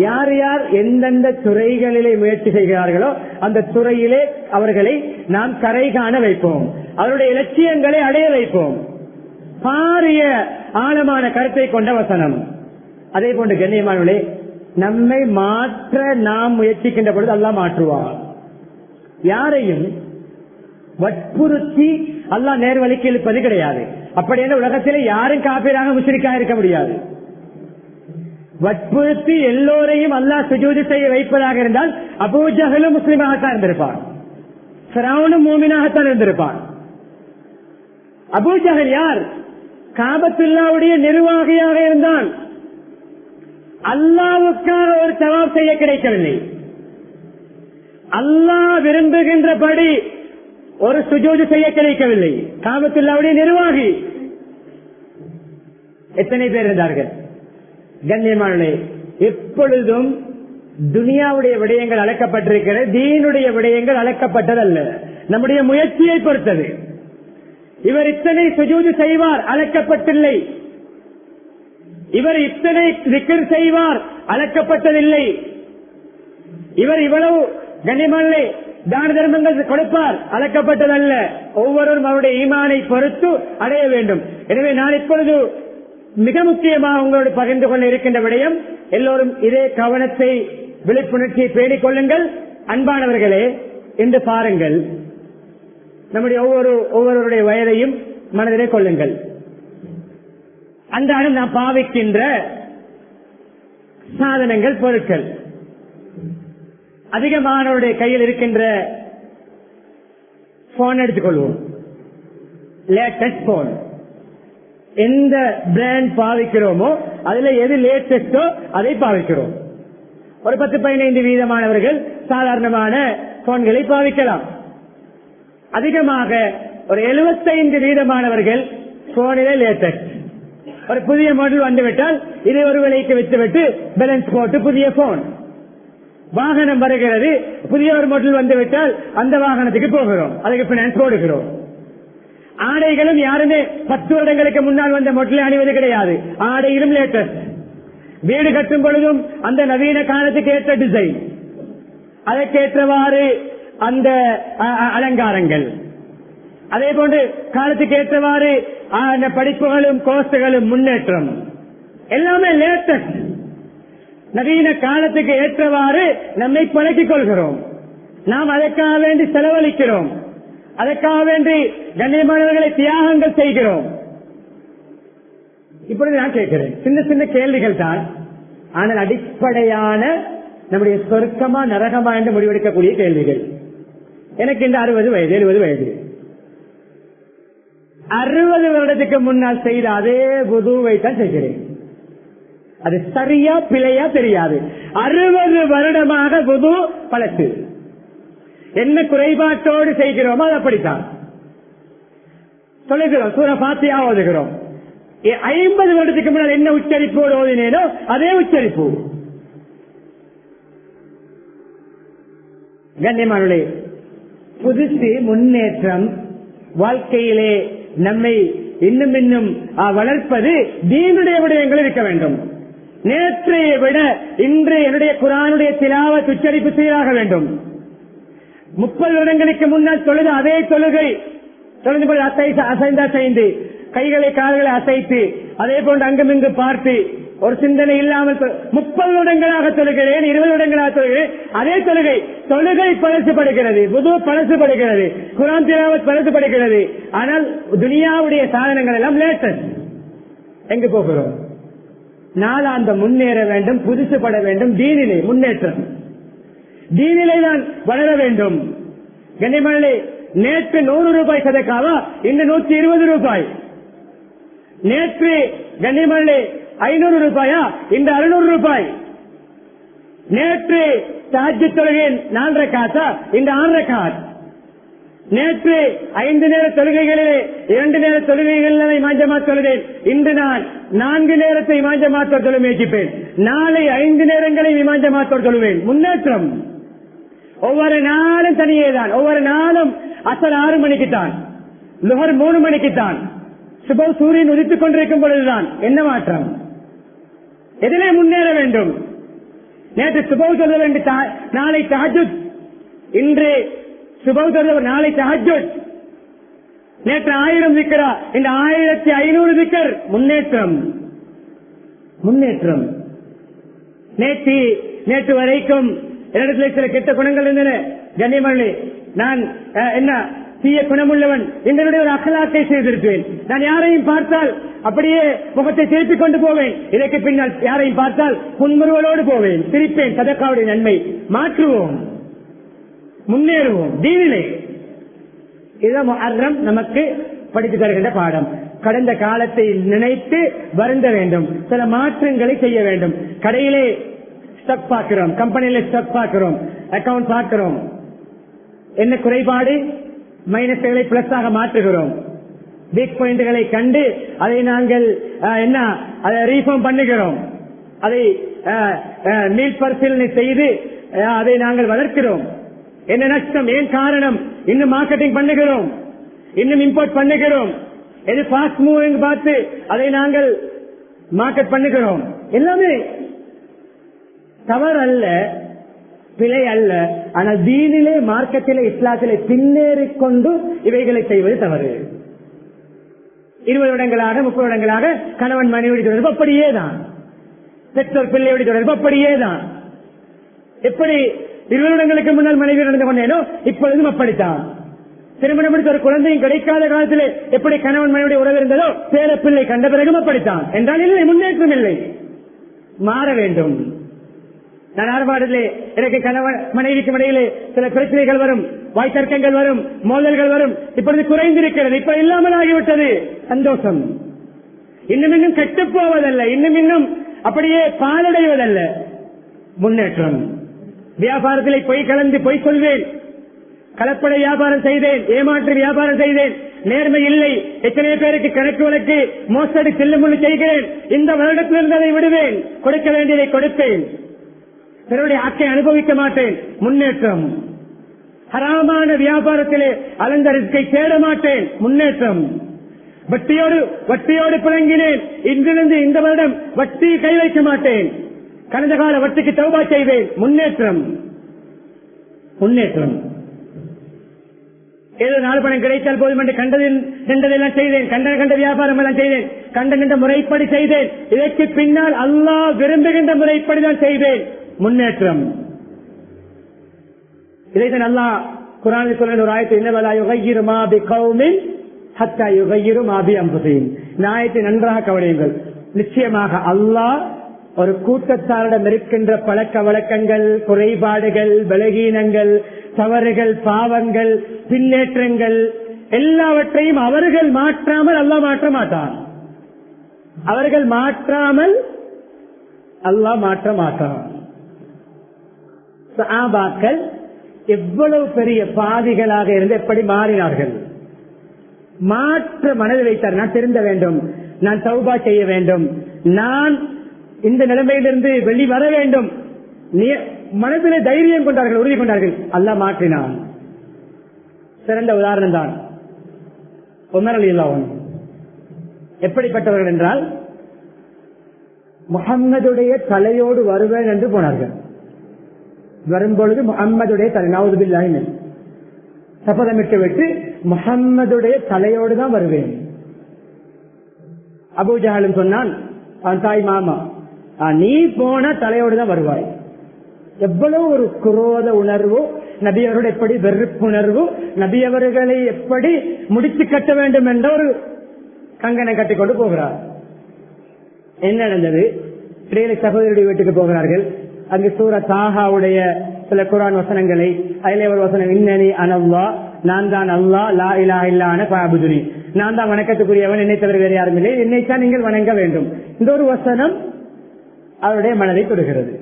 யார் யார் எந்தெந்த துறைகளிலே முயற்சி செய்கிறார்களோ அந்த துறையிலே அவர்களை நாம் கரை காண வைப்போம், அவருடைய இலட்சியங்களை அடைய வைப்போம். பாரிய ஆழமான கருத்தை கொண்ட வசனம். அதே போன்று கண்ணியமானவர்களே, நம்மை மாற்ற நாம் முயற்சிக்கின்ற பொழுது அல்லாஹ் மாற்றுவார். யாரையும் வற்புறுத்தி அல்லாஹ் நேர்வழிக்கு இழுப்பது கிடையாது. அப்படி என்ற உலகத்திலே யாரும் காபீராக முஸ்லிக்காக இருக்க முடியாது. வற்புறுத்தி எல்லோரையும் அல்லாஹ் சுஜூது செய்ய வைப்பதாக இருந்தால் அபூ ஜஹலும் முஸ்லிமாகத்தான் இருந்திருப்பான், ஃபிரௌனும் மூமினாகத்தான் இருந்திருப்பான். அபூ ஜஹல் யார்? காபத்துல்லாவுடைய நிர்வாகியாக இருந்தான். அல்லாஹ்வுக்காக ஒரு தவாப் செய்ய கிடைக்கவில்லை. அல்லாஹ் விரும்புகின்றபடி ஒரு சுஜூது செய்ய கிடைக்கவில்லை. காபத்துல்லாவுடைய நிர்வாகி. எத்தனை பேர் இருந்தார்கள்? கண்ணியமானே, எப்பொழுதும் துனியாவுடைய விடயங்கள் அழைக்கப்பட்டிருக்கிறது, தீனுடைய விடயங்கள் அழைக்கப்பட்டதல்ல. நம்முடைய முயற்சியை பொறுத்தது. இவர் இத்தனை சுஜூது செய்வார், அழைக்கப்பட்டில்லை. இவர் இத்தனை திக்ர் செய்வார், அழைக்கப்பட்டதில்லை. இவர் இவ்வளவு கண்ணியமானே தான தர்மங்கள் கொடுப்பார், அழைக்கப்பட்டதல்ல. ஒவ்வொருவரும் அவருடைய ஈமானை பொறுத்து அடைய வேண்டும். எனவே நான் இப்பொழுது மிக முக்கியமாக உங்களோடு பகிர்ந்து கொள்ள இருக்கின்ற விடயம், எல்லோரும் இதே கவனத்தை, விழிப்புணர்ச்சியை பேணிக் கொள்ளுங்கள். அன்பானவர்களே, என்று பாருங்கள், நம்முடைய ஒவ்வொருவருடைய வயதையும் மனதிலே கொள்ளுங்கள். அன்றாடம் நாம் பாவிக்கின்ற சாதனங்கள், பொருட்கள். அதிகமானவருடைய கையில் இருக்கின்ற போன் எடுத்துக்கொள்வோம். Latest phone. எந்த பிராண்ட் பாவிக்கிறோமோ அதுல எது லேட்டஸ்டோ அதை பாவிக்கிறோம். ஒரு 10-15% சாதாரணமான போன்களை பாவிக்கலாம். அதிகமாக ஒரு 75% போனிலே லேட்டஸ்ட். ஒரு புதிய மாடல் வந்துவிட்டால் இதை ஒரு விலைக்கு விட்டுவிட்டு பேலன்ஸ் போட்டு புதிய போன். வாகனம் வருகிறது, புதிய ஒரு மாடல் வந்துவிட்டால் அந்த வாகனத்துக்கு போகிறோம், அதுக்கு பினான்ஸ் போடுகிறோம். ஆடைகளும் யாருமே 10 வருடங்களுக்கு முன்னால் வந்த மாடலை அணிவது கிடையாது. ஆடையிலும் லேட்டஸ்ட். வீடு கட்டும் பொழுதும் அந்த நவீன காலத்துக்கு ஏற்ற டிசைன், அதற்கேற்றவாறு அந்த அலங்காரங்கள், அதே போன்று காலத்துக்கு ஏற்றவாறு அந்த படிப்புகளும் கோர்ஸ்களும் முன்னேற்றம் எல்லாமே லேட்டஸ்ட். நவீன காலத்துக்கு ஏற்றவாறு நம்மை பழக்கிக் கொள்கிறோம். நாம் அதற்காக வேண்டி செலவழிக்கிறோம், அதற்காக வேண்டி கண்ணியமானவர்களை தியாகங்கள் செய்கிறோம். இப்பொழுது நான் கேட்கிறேன், சின்ன சின்ன கேள்விகள் தான், ஆனால் அடிப்படையான நம்முடைய சொர்க்கமா நரகமா என்று முடிவெடுக்கக்கூடிய கேள்விகள். எனக்கு இந்த 60 வயது 70 வயது, 60 வருடத்துக்கு முன்னால் செய்த அதே வுதுவை தான் செய்கிறேன். அது சரியா பிழையா தெரியாது. 60 வருடமாக வுது பழசு. என்ன குறைபாட்டோடு செய்கிறோமோ அது அப்படித்தான். சொல்லுகிறோம், சூரா ஃபாத்திஹா ஓதுகிறோம். 50 வருடத்துக்கு முன்னால் என்ன உச்சரிப்போடு ஓதினேனோ அதே உச்சரிப்பு. கண்ணியமானவர்களே, புதுசு முன்னேற்றம் வாழ்க்கையிலே நம்மை இன்னும் இன்னும் வளர்ப்பது தீனுடைய விடயங்கள் இருக்க வேண்டும். நேற்றைய விட இன்று என்னுடைய குர்ஆனுடைய திலாவத் உச்சரிப்பு சீராக வேண்டும். 30 வருடங்களுக்கு முன்னால் தொழுது அதே தொழுகை தொழுது அசைந்து கைகளை கால்களை அசைத்து அதே போன்று அங்குமிங்கு பார்த்து ஒரு சிந்தனை இல்லாமல் 30 வருடங்களாக தொழுகிறேன், 20 வருடங்களாக தொழுகிறேன். அதே தொழுகை பழசுபடுகிறது, வுது பழசுபடுகிறது, குர்ஆன் திலாவத் பழசுபடுகிறது. ஆனால் துனியாவுடைய சாதனங்கள் எல்லாம் லேட்டஸ்ட். எங்கு போகிறோம்? நாளாந்த முன்னேற வேண்டும், புதுசுபட வேண்டும். தீனிலே முன்னேற்றம், தீனிலே தான் வளர வேண்டும். கண்ணியமானே, நேற்று 100 ரூபாய் சதக்காவா, இன்று 120 ரூபாய். நேற்று கண்ணியமானே 500 ரூபாயா, இன்று 600 ரூபாய். நேற்று தஹஜ்ஜுத் தொழுகை 4 ரக்காத்தா, இன்று 6 ரக்காத். நேற்று 5 நேர தொழுகைகளிலே 2 நேர தொழுகைகளை மாஞ்சமா தொழுதேன். இன்று நான் 4 நேரத்தை மாஞ்சமாத்தோர் தொழ முயற்சிப்பேன். நாளை 5 நேரங்களை மாஞ்சமாத்தோர் தொழுவேன். முன்னேற்றம். ஒவ்வொரு நாளும் தனியேதான். ஒவ்வொரு நாளும் அசல் 6 மணிக்குத்தான், லுஹர் 3 மணிக்குத்தான், சுப சூரியன் உதித்துக் கொண்டிருக்கும் பொழுதுதான். என்ன மாற்றம்? எதிலே முன்னேற வேண்டும்? நேற்று சுப சொல்ல வேண்டும், நாளை தஹஜ்ஜுத். இன்று சுப சொல்ல, நாளை தஹஜ்ஜுத். நேற்று 1000 திக்ரா, இந்த 1500 திக்ர். முன்னேற்றம், முன்னேற்றம். நேற்று வரைக்கும் என்னிடத்தில் சில கெட்ட குணங்கள் இருந்தன. கண்ணியமானே, நான் என்ன தீய குணமுள்ளவன், என்னுடைய ஒரு அகலாக்கை செய்திருப்பேன். நான் யாரையும் பார்த்தால் அப்படியே முகத்தை திருப்பிக் கொண்டு போவேன். இதற்கு பின்னால் யாரையும் பார்த்தால் புன்முறுவலோடு போவேன், சிரிப்பேன். சதக்காவுடைய நன்மை மாற்றுவோம், முன்னேறுவோம் தீனிலே. இதுதான் முஹர்ரம் நமக்கு படித்து தருகின்ற பாடம். கடந்த காலத்தை நினைத்து வருந்த வேண்டும், சில மாற்றங்களை செய்ய வேண்டும். கடையிலே ஸ்டாக் பார்க்கிறோம், கம்பெனியில ஸ்டாக் பார்க்கிறோம், அக்கவுண்ட் பார்க்கிறோம். என்ன குறைபாடு? மைனஸ்களை பிளஸ் ஆக மாற்றுகிறோம். வீக் பாயிண்ட்களை கண்டு அதை நாங்கள் என்ன அதை ரீஃபார்ம் பண்ணுகிறோம். அதை மீள் பரிசீலனை செய்து அதை நாங்கள் வளர்க்கிறோம். என்ன நஷ்டம்? ஏன் காரணம்? இன்னும் மார்க்கெட்டிங் பண்ணுகிறோம், இன்னும் இம்போர்ட் பண்ணுகிறோம். எது ஃபாஸ்ட் மூவிங் பார்த்து அதை நாங்கள் மார்க்கெட் பண்ணுகிறோம். எல்லாமே தவறு அல்ல, பிழை அல்ல. ஆனால் தீனிலே, மார்க்கத்திலே, இஸ்லாத்திலே பின்னேறிக் கொண்டு இவைகளை செய்வது தவறு. 20 வருடங்களாக 30 வருடங்களாக கணவன் மனைவி தொடர்பு அப்படியே தான், பெற்றோர் பிள்ளையோட தொடர்பு அப்படியே தான். எப்படி 20 வருடங்களுக்கு முன்னால் மனைவி நடந்து கொண்டேனோ இப்பொழுதும் அப்படித்தான். திருமணம் முடித்த ஒரு குழந்தையும் கிடைக்காத காலத்திலே எப்படி கணவன் மனைவியுடைய உறவு இருந்ததோ பேர பிள்ளை கண்ட பிறகும் அப்படித்தான். என்றால் இல்லை, முன்னேற்றம் இல்லை, மாற வேண்டும். நான் ஆர்ப்பாட்டத்திலே எனக்கு கணவன் மனைவிக்கும் இடையிலே சில பிரச்சனைகள் வரும், வாய் தர்க்கங்கள் வரும், மோதல்கள் வரும். இப்பொழுது குறைந்திருக்கிறது, இப்ப இல்லாமல் ஆகிவிட்டது. சந்தோஷம். இன்னும் இன்னும் கெட்டுப்போவதல்ல, இன்னும் இன்னும் அப்படியே பாலடைவதல்ல, முன்னேற்றம். வியாபாரத்திலே பொய் கலந்து பொய் சொல்வேன், கலப்படை வியாபாரம் செய்தேன், ஏமாற்று வியாபாரம் செய்தேன், நேர்மை இல்லை, எத்தனை பேருக்கு கணக்கு வழக்கு மோசடி செல்லுமுள்ளு செய்கிறேன். இந்த வருடத்திலிருந்து அதை விடுவேன், கொடுக்க வேண்டியதை கொடுப்பேன், பிறருடைய ஆக்கை அனுபவிக்க மாட்டேன், முன்னேற்றம். ஹராமான வியாபாரத்திலே அலந்த ரிஸ்கை தேட மாட்டேன், முன்னேற்றம். வட்டியோடு புழங்கினேன், இன்றிலிருந்து இந்த வருடம் வட்டி கை வைக்க மாட்டேன், கடந்த கால வட்டிக்கு தௌபா செய்வேன், முன்னேற்றம். முன்னேற்றம். ஏதோ 4 பணம் கிடைத்தால் போதும் என்று கண்டதெல்லாம் செய்தேன், கண்ட வியாபாரம் எல்லாம் செய்தேன், கண்ட முறைப்படி செய்தேன். இதற்கு பின்னால் அல்லாஹ் விரும்புகின்ற முறைப்படி தான் செய்வேன், முன்னேற்றம். இதைத்தான் அல்லாஹ் குர்ஆனில் சொல்ற ஒரு ஆயத்து, இன்னவலா யுகையிரு மா பிகௌமின் ஹத்தா யுகையிரு மா பிஅன்ஃபுஸிஹிம். இந்த ஆயத்தை நன்றாக கவனியுங்கள். நிச்சயமாக அல்லாஹ் ஒரு கூட்டத்தாரிடம் இருக்கின்ற பழக்க வழக்கங்கள், குறைபாடுகள், பலகீனங்கள், தவறுகள், பாவங்கள், பின்னேற்றங்கள் எல்லாவற்றையும் அவர்கள் மாற்றாமல் அல்லாஹ் மாற்ற மாட்டான். அவர்கள் மாற்றாமல் அல்லாஹ் மாற்ற மாட்டான். சஹாபாக்கள் எவ்வளவு பெரிய பாவிகளாக இருந்து எப்படி மாறினார்கள்? மாற்ற மனதில் வைத்தார். நான் திருந்த வேண்டும், நான் தௌபா செய்ய வேண்டும், நான் இந்த நிலைமையிலிருந்து வெளிவர வேண்டும், மனதிலே தைரியம் கொண்டார்கள், உறுதி கொண்டார்கள். அல்லாஹ் மாற்றினான். சிறந்த உதாரணம் தான் உமர் ரலியல்லாஹு அன்ஹு. எப்படிப்பட்டவர்கள் என்றால், முஹம்மதுடைய தலையோடு வருவேன் என்று போனார்கள். வரும்பொழுது முஹம்மதுடைய தலை, நவுது பில்லாஹி மின், சபதமிட்டு விட்டு முஹம்மதுடைய தலையோடு தான் வருவேன். அபூ ஜஹலும் சொன்னான், அவன் தாய் மாமா, நீ போன தலையோடு தான் வருவாய். எவ்வளவு ஒரு குரோத உணர்வு, நபி அவரோடு எப்படி வெறுப்புணர்வு, நபி அவர்களை எப்படி முடிச்சு கட்ட வேண்டும் என்ற ஒரு கங்கனை கட்டிக்கொண்டு போகிறார். என்ன நடந்தது? இடையில சகோதரருடைய வீட்டுக்கு போகிறார்கள். அங்கு சூரா தாஹாவுடைய சில குர்ஆன் வசனங்களை, அதிலே ஒரு வசனம், இன்னனி அனல்லாஹ், நான் தான் அல்லாஹ், லா இலாஹ இல்லா அன ஃபஅபுதுனி, நான் தான் வணக்கத்துக்குரியவன், என்னை தவிர வேறு யாரும் இல்லை, என்னைத்தான் நீங்கள் வணங்க வேண்டும். இந்த ஒரு வசனம் அவருடைய மனதை தொடுகிறது.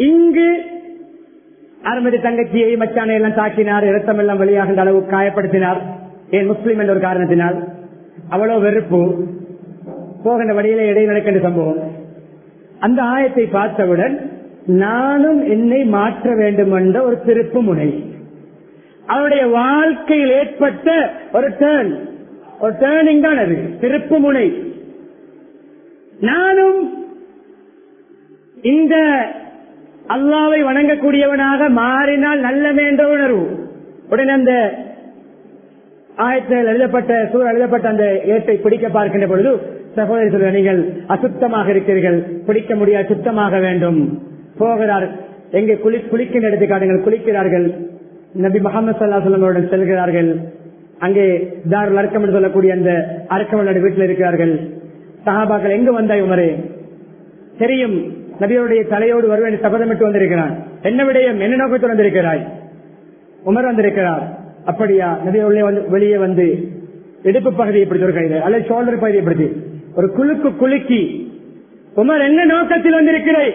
இங்கு ஆரம்பத்தில் தங்கச்சியை மச்சானை எல்லாம் தாக்கினார், இரத்தம் எல்லாம் வெளியாகின்ற அளவு காயப்படுத்தினார். ஏன்? முஸ்லீம் என்ற ஒரு காரணத்தினால். அவ்வளவு வெறுப்பு. போகின்ற வழியிலே இடையே நடக்கின்ற சம்பவம். அந்த ஆயத்தை பார்த்தவுடன் நானும் என்னை மாற்ற வேண்டும் என்ற ஒரு திருப்பு முனை, அவருடைய வாழ்க்கையில் ஏற்பட்ட ஒரு டேர்னிங் தான் அது, திருப்பு முனை. நானும் இந்த அல்லாவை வணங்கக்கூடியவனாக மாறினால் நல்லமே என்ற உணர்வு. உடனே அந்த ஆயத்தில் எழுதப்பட்ட அந்த ஏட்டை பிடிக்க பார்க்கின்ற பொழுது சகோதரி சொல்ற, நீங்கள் அசுத்தமாக இருக்கிறீர்கள், பிடிக்க முடியாது, சுத்தமாக வேண்டும். போகிறார். எங்கே குளிக்கின்ற எடுத்து காட்டுங்கள். குளிக்கிறார்கள். நபி முஹம்மது ஸல்லல்லாஹு அலைஹி வஸல்லம் செல்கிறார்கள். அங்கே தாருல் அர்கம் என்று சொல்லக்கூடிய அந்த அர்க்கமனுடைய வீட்டில் இருக்கிறார்கள். சஹாபாக்கள், எங்கு வந்தாய் உமரே? தெரியும், நபியோடைய தலையோடு வருவேன் சபதமிட்டு வந்திருக்கிறான். என்ன விடயம், என்ன நோக்கத்தில் வந்திருக்கிறாய்? உமர் வந்திருக்கிறார். அப்படியா? நபியோடைய வெளியே வந்து இடுப்பு பகுதியை பிடித்து ஒரு கைது, அல்லது ஷோல்டர் பகுதியை பிடித்து ஒரு குலுக்கி, உமர் என்ன நோக்கத்தில் வந்திருக்கிறாய்?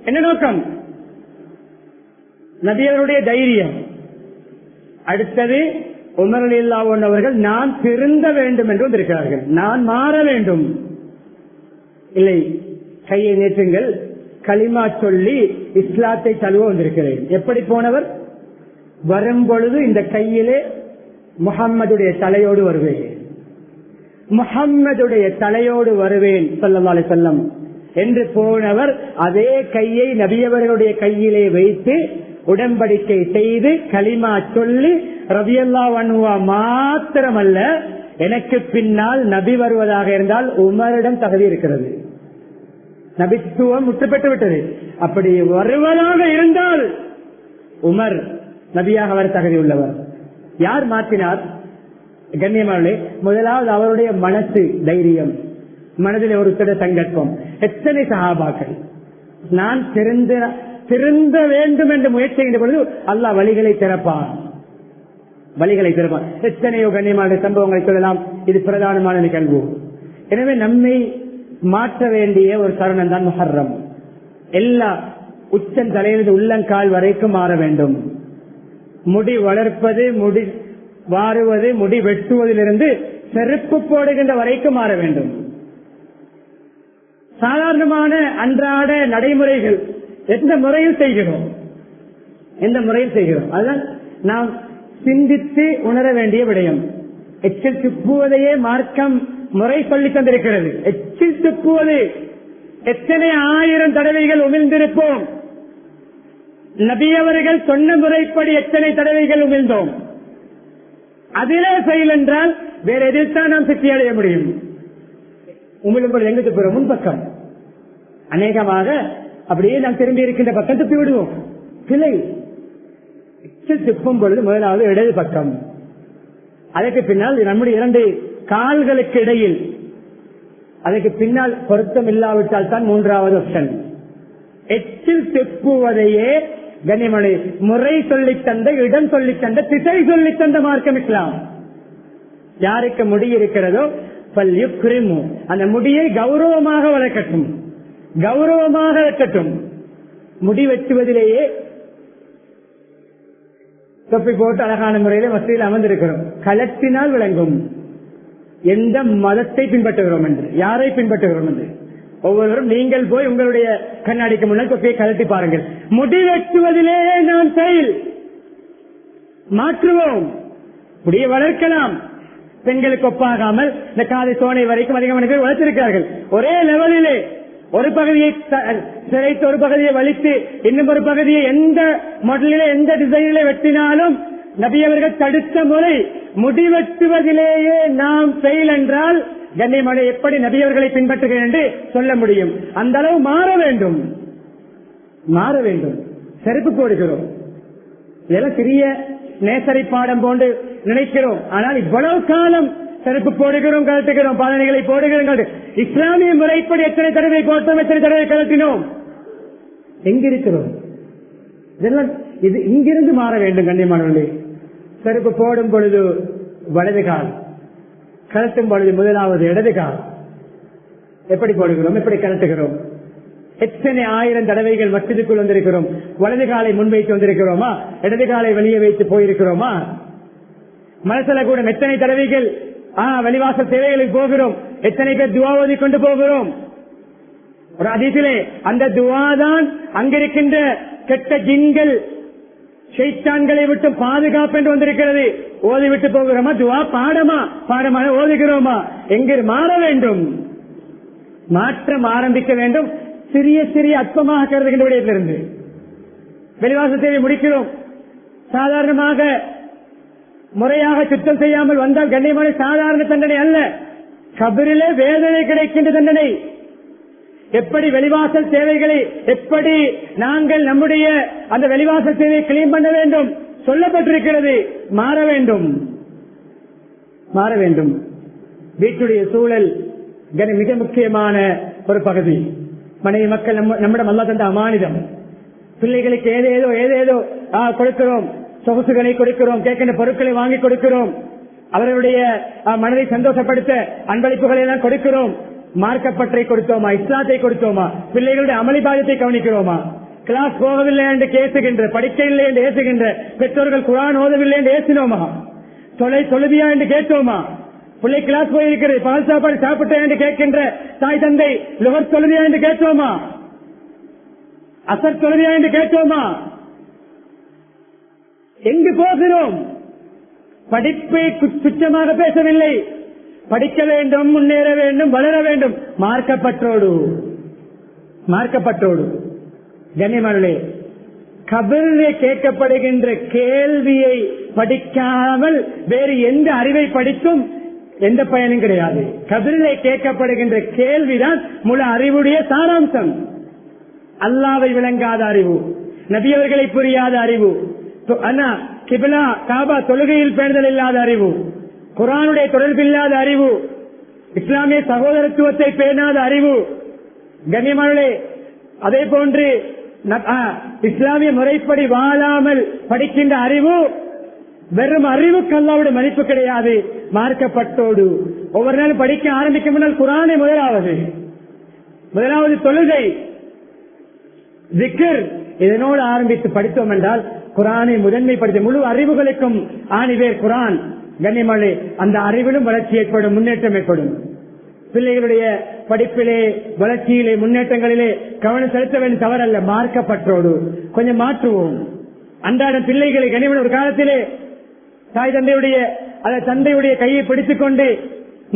என்ன நோக்கம்? நபியருடைய தைரியம். அடுத்தது உமர் ரலியல்லாஹு அன்ஹு அவர்கள், நான் திருந்த வேண்டும் என்று வந்திருக்கிறார்கள், நான் மாற வேண்டும். இல்லை, கையை நீட்டுங்கள், களிமா சொல்லி இஸ்லாத்தை தழுவ வந்திருக்கிறேன். எப்படி போனவர்? வரும்பொழுது இந்த கையிலே முஹம்மதுடைய தலையோடு வருவேன், முஹம்மதுடைய தலையோடு வருவேன் ஸல்லல்லாஹு அலைஹி வஸல்லம் என்று போனவர் அதே கையை நபியவர்களுடைய கையிலே வைத்து உடன்படிக்கை செய்து களிமா சொல்லி ரலியல்லாஹு அன்ஹு மாத்திரமல்ல, எனக்கு பின்னால் நபி வருவதாக இருந்தால் உமரிடம் தகுதி இருக்கிறது, நபித்துவம் முற்றுப்பட்டு விட்டது. அப்படி வருவதாக இருந்தால் உமர் நபியாக வர தகுதி உள்ளவர். யார் மாற்றினார்? கண்ணியமானே, முதலாவது அவருடைய மனசு தைரியம், மனதில் ஒரு சில சங்கல்பம். எத்தனை சஹாபாக்கள் நான் திருந்த வேண்டும் என்று முயற்சி செய்கின்ற பொழுது அல்லாஹ் வழிகளை திறப்பான். எத்தனையோ கண்ணியமான சம்பவங்களை சொல்லலாம். இது பிரதானமான நிகழ்வு. எனவே நம்மை மாற்ற வேண்டிய ஒரு தருணம் தான் முஹர்ரம். எல்லா உச்சன் தலையிலிருந்து உள்ளங்கால் வரைக்கும் மாற வேண்டும். முடி வளர்ப்பது, முடி வாருவது, முடி வெட்டுவதிலிருந்து செருப்பு போடுகின்ற வரைக்கும் மாற வேண்டும். சாதாரணமான அன்றாட நடைமுறைகள் எந்த முறையில் செய்கிறோம், அதுதான் நாம் சிந்தித்து உணர வேண்டிய விடயம். எச்சில் துப்புவதையே மார்க்கம் முறை சொல்லி தந்திருக்கிறது. எச்சில் துப்புவது எத்தனை ஆயிரம் தடவைகள் உமிழ்ந்திருப்போம். நபி அவர்கள் சொன்ன முறைப்படி எத்தனை தடவைகள் உமிழ்ந்தோம். அதிலே செயல் என்றால் வேற எதிர்த்தான் நாம் சக்தி அடைய முடியும். உமிழும்போது எங்க துப்புறோம்? முன்பக்கம். அநேகமாக அப்படியே நாம் திரும்பி இருக்கின்ற பக்கம் துப்பி விடுவோம். கிளை துப்பும் பொழுது முதலாவது இடது பக்கம், அதற்கு பின்னால் நம்முடைய 2 கால்களுக்கு இடையில், அதற்கு பின்னால் பொருத்தம் இல்லாவிட்டால் தான் 3வது ஆப்ஷன். எச்சில் துப்புவதையே கனிமணி முறை சொல்லித் தந்த, இடம் சொல்லித் தந்த, திசை சொல்லித் தந்த மார்க்கம் இஸ்லாம். யாருக்கு முடி இருக்கிறதோ அந்த முடியை கௌரவமாக வளர்க்கட்டும், கௌரவமாக வைக்கட்டும். முடி வெட்டுவதிலேயே தொப்பி போட்டு அழகான முறையில மசூதியில் அமர்ந்திருக்கிறோம். கலத்தினால் விளங்கும் எந்த மதத்தை பின்பற்றுகிறோம் என்று, யாரை பின்பற்றுகிறோம் என்று. ஒவ்வொருவரும் நீங்கள் போய் உங்களுடைய கண்ணாடிக்கு முன்னால் தொப்பியை கலட்டி பாருங்கள். முடி வெட்டுவதிலேயே நாம் செயல் மாற்றுவோம். முடியை வளர்க்கலாம், பெண்களுக்கு ஒப்பாகாமல் இந்த காதை சோனை வரைக்கும் அதிகமான பேர் வளர்த்திருக்கிறார்கள். ஒரே லெவலிலே ஒரு பகுதியை சிறைத்து ஒரு பகுதியை வலித்து இன்னும் ஒரு பகுதியை எந்த மாடலிலே எந்த டிசைனிலே வெட்டினாலும் நபி அவர்கள் தடுத்த முறை முடிவெட்டுவதிலேயே நாம் செயல் என்றால் கண்ணியமான எப்படி நபி அவர்களை பின்பற்றுகிறேன் என்று சொல்ல முடியும். அந்த அளவு மாற வேண்டும், மாற வேண்டும். செருப்பு போடுகிறோம், இதெல்லாம் சிறிய நேசரை பாடம் போன்று நினைக்கிறோம். ஆனால் இவ்வளவு காலம் செருப்பு போடுகிறோம், கலட்டுகிறோம், பாதனைகளை போடுகிறோம். இஸ்லாமிய முறைப்படி எத்தனை தடவை போட்டோம், எத்தனை தடவை கலட்டினோம், எங்கிருக்கிறோம்? இதெல்லாம் இது இங்கிருந்து மாற வேண்டும் கண்ணியமானவர்களே. செருப்பு போடும் பொழுது வலது கால், கலட்டும் பொழுது முதலாவது இடது கால். எப்படி போடுகிறோம், எப்படி கலட்டுகிறோம்? எத்தனை ஆயிரம் தடவைகள் மஸ்ஜிதுக்குள் வந்திருக்கிறோம். வலது காலை முன்வைத்து வந்திருக்கிறோமா, இடது காலை வெளியே வைத்து போயிருக்கிறோமா? மனசுல கூட எத்தனை தடவைகள் வெளிவாசல் சேவைகளுக்கு போகிறோம், எத்தனை பேர் துவா ஓதி கொண்டு போகிறோம். ஒரு அதிசிலே அந்த துவா தான் அங்கிருக்கின்ற கெட்ட ஜின்கள் ஷைத்தான்களை விட்டு பாதுகாப்பு என்று வந்திருக்கிறது. ஓதி விட்டு போகிறோமா? துவா பாடமாக ஓதுகிறோமா? எங்கே மாற வேண்டும், மாற்றம் ஆரம்பிக்க வேண்டும். சிறிய சிறிய அற்பமாக கருதுகின்ற விடயத்திலிருந்து வெளிவாசல் சேவை முடிக்கிறோம். சாதாரணமாக முறையாக சுத்தம் செய்யாமல் வந்தால் கண்ணியமான சாதாரண தண்டனை அல்ல, கபரிலே வேதனை கிடைக்கின்ற தண்டனை. எப்படி வெளிவாசல் சேவைகளை எப்படி நாங்கள் நம்முடைய அந்த வெளிவாசல் சேவையை கிளீன் பண்ண வேண்டும் சொல்லப்பட்டிருக்கிறது. மாற வேண்டும், மாற வேண்டும். வீட்டுடைய சூழல் மிக முக்கியமான ஒரு பகுதி. மனைவி மக்கள் நம்மிடம் அல்லா தந்த அமானிதம். பிள்ளைகளுக்கு ஏதேதோ கொடுக்கிறோம், சொகுசுகளை கொடுக்கிறோம், கேட்கின்ற பொருட்களை வாங்கி கொடுக்கிறோம், அவர்களுடைய மனதை சந்தோஷப்படுத்த அன்பளிப்புகளை எல்லாம் கொடுக்கிறோம். மார்க்கப்பற்றை கொடுத்தோமா, இஸ்லாத்தை கொடுத்தோமா, பிள்ளைகளுடைய அமளிபாதத்தை கவனிக்கிறோமா? கிளாஸ் போகவில்லை என்று கேசுகின்ற, படிக்கவில்லை என்று ஏசுகின்ற பெற்றோர்கள் குர்ஆன் ஓதவில்லை என்று ஏசினோமா? தொழுதியா என்று கேட்டோமா? பிள்ளை கிளாஸ் போயிருக்கிறது, பால் சாப்பாடு சாப்பிட்டேன் என்று கேட்கின்ற தாய் தந்தை லுகர் தொழுதியா என்று கேட்டோமா? அசர் தொழுதியா என்று கேட்டோமா? எங்கு போகிறோம்? படிப்பை துச்சமாக பேசவில்லை. படிக்க வேண்டும், முன்னேற வேண்டும், வளர வேண்டும். மார்க்கப்பற்றோடு கண்ணியமானே, கபரிலே கேட்கப்படுகின்ற கேள்வியை படிக்காமல் வேறு எந்த அறிவை படித்தும் எந்த பயனும் கிடையாது. கபரிலே கேட்கப்படுகின்ற கேள்விதான் முழு அறிவுடைய சாராம்சம். அல்லாவை விளங்காத அறிவு, நபியவர்களை புரியாத அறிவு, கிபிலா காபா தொழுகையில் பேணுதல் இல்லாத அறிவு, குர்ஆனுடைய தொடர்பில்லாத அறிவு, இஸ்லாமிய சகோதரத்துவத்தை பேணாத அறிவு. கண்ணியமானே, அதே போன்று இஸ்லாமிய முறைப்படி வாழாமல் படிக்கின்ற அறிவு வெறும் அறிவுக்கு அல்லாஹ்வுடைய மதிப்பு கிடையாது. மார்க்கப்பட்டோடு ஒவ்வொரு நாளும் படிக்க ஆரம்பிக்க முன்னால் குர்ஆனை முதலாவது தொழுகை, zikr இதனோடு ஆரம்பித்து படித்தோம் என்றால் குர்ஆனை முதன்மைப்படுத்த முழு அறிவுகளுக்கும் ஆணிவேர் குர்ஆன். கண்ணியமானே, அந்த அறிவிலும் வளர்ச்சி ஏற்படும், முன்னேற்றம் ஏற்படும். பிள்ளைகளுடைய படிப்பிலே, வளர்ச்சியிலே, முன்னேற்றங்களிலே கவனம் செலுத்த வேண்டிய தவறல்ல. மார்க்கப்பற்றோடு கொஞ்சம் மாற்றுவோம். அன்றாட பிள்ளைகளை கனிமன் ஒரு காலத்திலே தாய் தந்தையுடைய கையை பிடித்துக் கொண்டு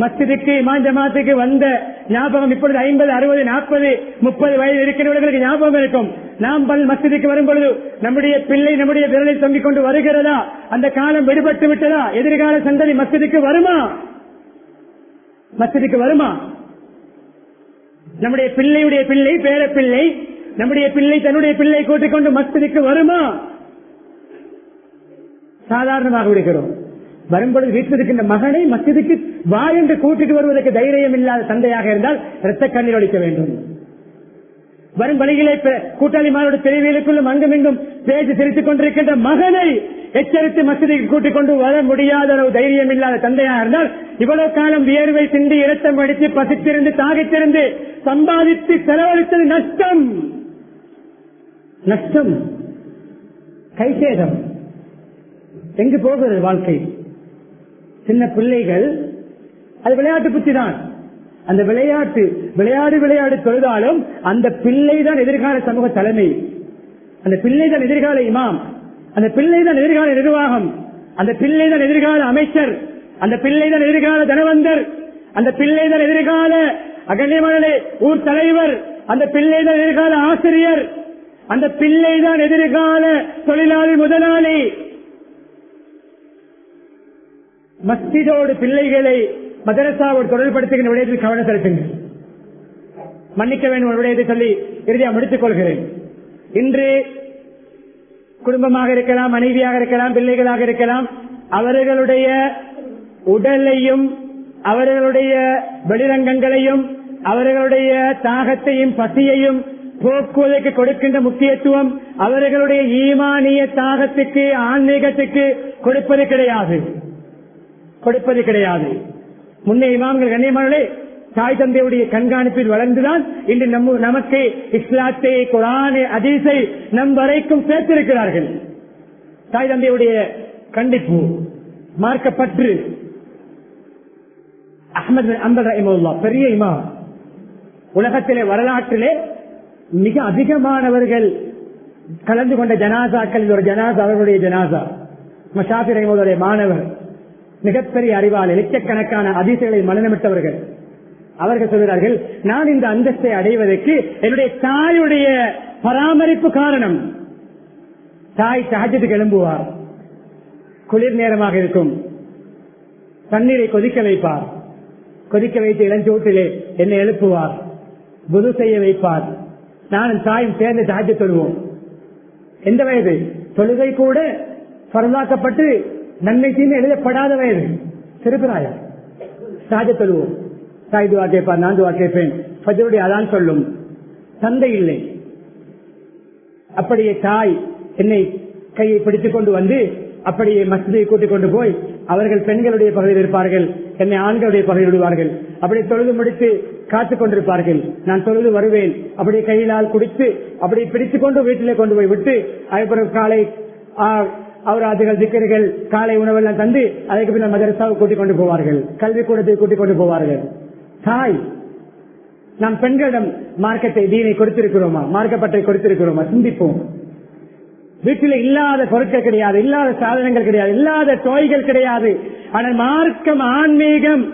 மஸ்ஜிதுக்கு இமாம் ஜமாத்துக்கு வந்த ஞாபகம் இப்பொழுது 50, 60, 40, 30 வயது இருக்கிறவர்களுக்கு ஞாபகம் இருக்கும். நாம் மஸ்ஜிதுக்கு வரும் பொழுது நம்முடைய பிள்ளை நம்முடைய விரலில் தொங்கிக் கொண்டு வருகிறதா? அந்த காலம் விடுபட்டு விட்டதா? எதிர்கால சந்ததி மஸ்ஜிதுக்கு வருமா? நம்முடைய பிள்ளையுடைய பிள்ளை, பேர பிள்ளை, நம்முடைய பிள்ளை தன்னுடைய பிள்ளை கூட்டிக் கொண்டு மஸ்ஜிதுக்கு வருமா? சாதாரணமாக விடுகிறோம். வரும்பொழுது வீட்டில் இருக்கின்ற மகனை மஸ்ஜிதுக்கு வா என்று கூட்டிட்டு வருவதற்கு தைரியம் இல்லாத தந்தையாக இருந்தால் இரத்த கண்ணீர் ஒழிக்க வேண்டும். வரும் வழிகளை கூட்டாளிமாரோட பிரிவுகளுக்குள்ளும் அங்குமிங்கும் பேசி சிரித்துக் கொண்டிருக்கின்ற மகனை எச்சரித்து மஸ்ஜிதுக்கு கூட்டிக் கொண்டு வர முடியாத அளவு தைரியம் இல்லாத தந்தையாக இருந்தால் இவ்வளவு காலம் வியர்வை சிந்தி இரத்தம் அடித்து பசித்திருந்து தாகித்திருந்து சம்பாதித்து செலவழித்தது நஷ்டம், கைசேதம். எங்கு போகிறது வாழ்க்கை? சின்ன பிள்ளைகள் அது விளையாட்டு புத்தி தான். அந்த விளையாடு தொழுதாலும் அந்த பிள்ளை தான் எதிர்கால சமூக தலைமை, அந்த பிள்ளை தான் எதிர்கால இமாம், அந்த பிள்ளை தான் எதிர்கால நிர்வாகம், அந்த பிள்ளை தான் எதிர்கால அமைச்சர், அந்த பிள்ளை தான் எதிர்கால தனவந்தர், அந்த பிள்ளை தான் எதிர்கால அகண்யமான ஊர் தலைவர், அந்த பிள்ளை தான் எதிர்கால ஆசிரியர், அந்த பிள்ளை தான் எதிர்கால தொழிலாளி முதலாளி. மஸ்ஜிதோடு பிள்ளைகளை மதரசாவோடு தொடர்படுத்துகின்ற விடயத்தில் கவனம் செலுத்துங்கள். மன்னிக்க வேண்டும் விடயத்தை சொல்லி இறுதியாக முடித்துக் கொள்கிறேன். இன்று குடும்பமாக இருக்கலாம், மனைவியாக இருக்கலாம், பிள்ளைகளாக இருக்கலாம், அவர்களுடைய உடலையும் அவர்களுடைய வெளிரங்கங்களையும் அவர்களுடைய தாகத்தையும் பசியையும் போக்குவதற்கு கொடுக்கின்ற முக்கியத்துவம் அவர்களுடைய ஈமானிய தாகத்துக்கு, ஆன்மீகத்துக்கு கொடுப்பது கிடையாது. முன்னே இமாம்கள் கண்ணியமானே தாய் தந்தையுடைய கண்காணிப்பில் வளர்ந்துதான் இன்று நமக்கு இஸ்லாத்தை, குர்ஆனை, ஹதீஸை நம் வரைக்கும் சேர்த்திருக்கிறார்கள். தாய் தந்தையுடைய கண்டிப்பு, மார்க்கப்பற்று. அஹ்மத் பின் ஹம்பல் ரஹிமஹுல்லாஹ் பெரிய இமாம், உலகத்திலே வரலாற்றிலே மிக அதிகமானவர்கள் கலந்து கொண்ட ஜனாசாக்கள் ஒரு ஜனாசா அவர்களுடைய ஜனாசா. ஷாஃபி ரஹிமஹுல்லாஹுடைய மாணவர், மிகப்பெரிய அறிவாளர், லட்சக்கணக்கான ஹதீஸ்களை மனனமிட்டவர்கள். அவர்கள் சொல்கிறார்கள், நான் இந்த அந்தஸ்தை அடைவதற்கு என்னுடைய தாயுடைய பராமரிப்பு காரணம். தாய் தஹஜ்ஜுதுக்கு எழும்புவார், குளிர் நேரமாக இருக்கும், தண்ணீரை கொதிக்க வைப்பார், கொதிக்க வைத்து இளஞ்சூட்டிலே என்னை எழுப்புவார், புது செய்ய வைப்பார். நானும் தாயும் சேர்ந்து தஹஜ்ஜுத் தொழுவோம். எந்த வயது? தொழுகை கூட பரந்தாக்கப்பட்டு நன்மை தீமை எழுதப்படாத வயது, சிறுபிராயம். தஹஜ்ஜுத் தொழுவோம். தாய் துவா கேட்பார், நான் துவா கேட்பேன், ஃபஜ்ருடைய அதான் சொல்லும். தந்தை இல்லை. அப்படியே தாய் என்னை கையை பிடித்துக் கொண்டு வந்து அப்படியே மஸ்ஜிதை கூட்டிக் கொண்டு போய், அவர்கள் பெண்களுடைய பகுதியில் இருப்பார்கள், என்னை ஆண்களுடைய பகுதியில் விடுவார்கள். அப்படியே தொழுது முடித்து காத்துக் கொண்டிருப்பார்கள். நான் தொழுது வருவேன், அப்படியே கையிலால் குடித்து அப்படியே பிடித்துக் கொண்டு வீட்டிலே கொண்டு போய் விட்டு, அதுக்கப்புறம் காலை அவராதிகள் திக்கர்கள் காலை உணவெல்லாம் தந்து அதுக்கு பின்னர் மதரசாவை கூட்டிக் கொண்டு போவார்கள், கல்வி கூடத்தை கூட்டிக் கொண்டு போவார்கள். தாய். நாம் பெண்களிடம் மார்க்கத்தை, தீனை கொடுத்திருக்கிறோமா, மார்க்கப்பட்டை கொடுத்திருக்கிறோமா? சிந்திப்போம். வீட்டில் இல்லாத பொருட்கள் கிடையாது, இல்லாத சாதனங்கள் கிடையாது, இல்லாத தோய்கள் கிடையாது. ஆனால் மார்க்கம், ஆன்மீகம்,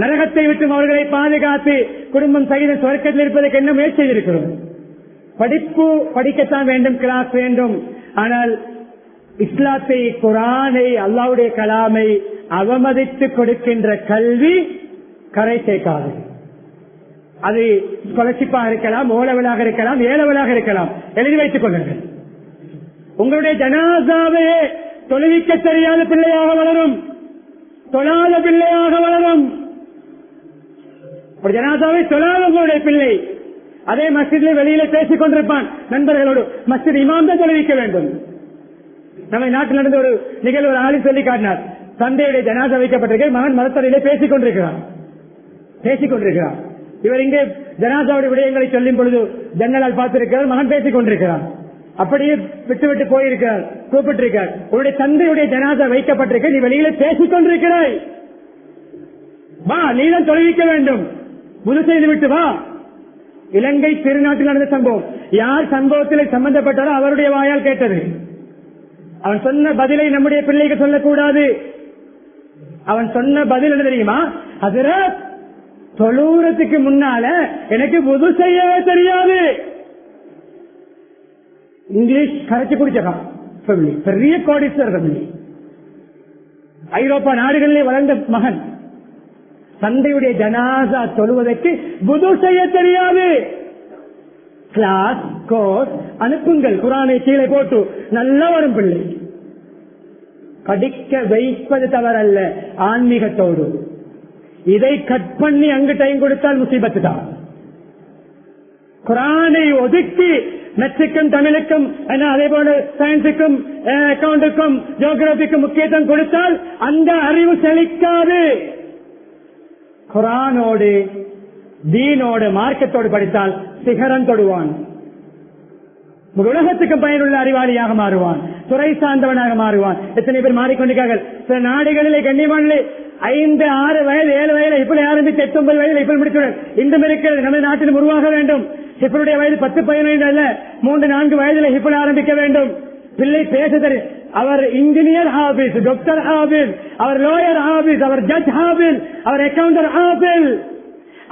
நரகத்தை விட்டு அவர்களை பாதுகாத்து குடும்பம் சகித சொர்க்கத்தில் இருப்பதற்கு என்ன முயற்சி செய்திருக்கிறோம்? படிப்பு படிக்கத்தான் வேண்டும், கிளாஸ் வேண்டும். ஆனால் இஸ்லாத்தை, குர்ஆனை, அல்லாஹ்வுடைய கலாமை அவமதித்து கொடுக்கின்ற கல்வி கரை சேர்க்காது. அது ஸ்காலர்ஷிப்பாக இருக்கலாம், ஓலவலாக இருக்கலாம், ஏலவலாக இருக்கலாம். எழுதி வைத்துக் கொள்ளுங்கள். உங்களுடைய ஜனாசாவே தொழுவிக்க தெரியாத பிள்ளையாக வளரும், தொழாத பிள்ளையாக வளரும். ஒரு ஜனாசாவை தொழாத உங்களுடைய பிள்ளை, அதே மஸ்ஜித்ல வெளியில பேசிக் கொண்டிருப்பான் நண்பர்களோடு. மஸ்ஜித் இமாம் தான் தொழுவிக்க வேண்டும். நம்ம நாட்டில் நடந்த ஒரு நிகழ்வு ஒரு ஆளி சொல்லி காட்டினார். தந்தையுடைய ஜனாசா வைக்கப்பட்டிருக்க, மகன் மரத்தடியிலே பேசிக் கொண்டிருக்கிறான். இவர் இங்கே ஜனாசாவுடைய விடயங்களை சொல்லும் பொழுது ஜன்னலால் பார்த்திருக்கிறார், மகன் பேசிக் கொண்டிருக்கிறார். அப்படியே விட்டு போயிருக்கிறார், கூப்பிட்டிருக்கார். உன்னுடைய தந்தையுடைய ஜனாசா வைக்கப்பட்டிருக்க, நீ வெளியில பேசிக் கொண்டிருக்கிறாய், வா நீதான் தொழுவிக்க வேண்டும், முழு செய்து விட்டு வா. இலங்கை திருநாட்டில் நடந்த சம்பவம். யார் சம்பவத்தில் சம்பந்தப்பட்டாரோ அவருடைய வாயால் கேட்டது. அவன் சொன்ன பதிலை நம்முடைய பிள்ளைக்கு சொல்லக்கூடாது. அவன் சொன்ன பதில் என்ன தெரியுமா? ஹஜ்ரத், தொழுறதுக்கு முன்னால எனக்கு wudu செய்யவே தெரியாது. இங்கிலீஷ் கரைச்சு குடிச்சான். பெரிய கோடீஸ்வரர், ஐரோப்பா நாடுகளிலே வளர்ந்த மகன். தந்தையுடைய ஜனாசா தொழுவதற்கு wudu செய்ய தெரியாது. கிளாஸ் கோர்ஸ் அனுப்புங்கள், குரானை கீழே போட்டு நல்லா வரும் பிள்ளை. படிக்க வைப்பது தவறல்ல, ஆன்மீகத்தோடு. இதை கட் பண்ணி அங்கு டைம் கொடுத்தால் முசீபத்து தான். குரானை ஒதுக்கி மெட்ரிக்கும் தமிழுக்கும் அதே போல சயின்ஸுக்கும் அக்கௌண்ட்டுக்கும் ஜியோகிராபிக்கும் முக்கியத்துவம் கொடுத்தால் அந்த அறிவு செழிக்காது. குரானோடு தீனோடு மார்க்கத்தோடு படித்தால் சிகரம் தொடுவான். உலகத்துக்கு பயனுள்ள அறிவாளியாக மாறுவான், துறை சார்ந்தவனாக மாறுவான். எத்தனை பேர் மாறிக்கொண்டிருக்கார்கள். சில நாடுகளிலே கண்ணியமானிலே 5, 6 வயது 7 வயது இப்படி ஆரம்பித்து 8, 9 வயதில் இப்படி முடித்துடன் இந்த இருக்கிறது. நம்ம நாட்டில் உருவாக வேண்டும். இப்பளுடைய வயது 10, 15 அல்ல, 3, 4 வயதில் இப்படி ஆரம்பிக்க வேண்டும். பிள்ளை பேச தெரியும். அவர் இன்ஜினியர் ஹாபிஸ், டாக்டர் ஹாபிஸ், அவர் லோயர் ஹாபிஸ், அவர் ஜட்ஜ் ஹாபிஸ், அவர் அக்கவுண்டர் ஹாபிஸ்,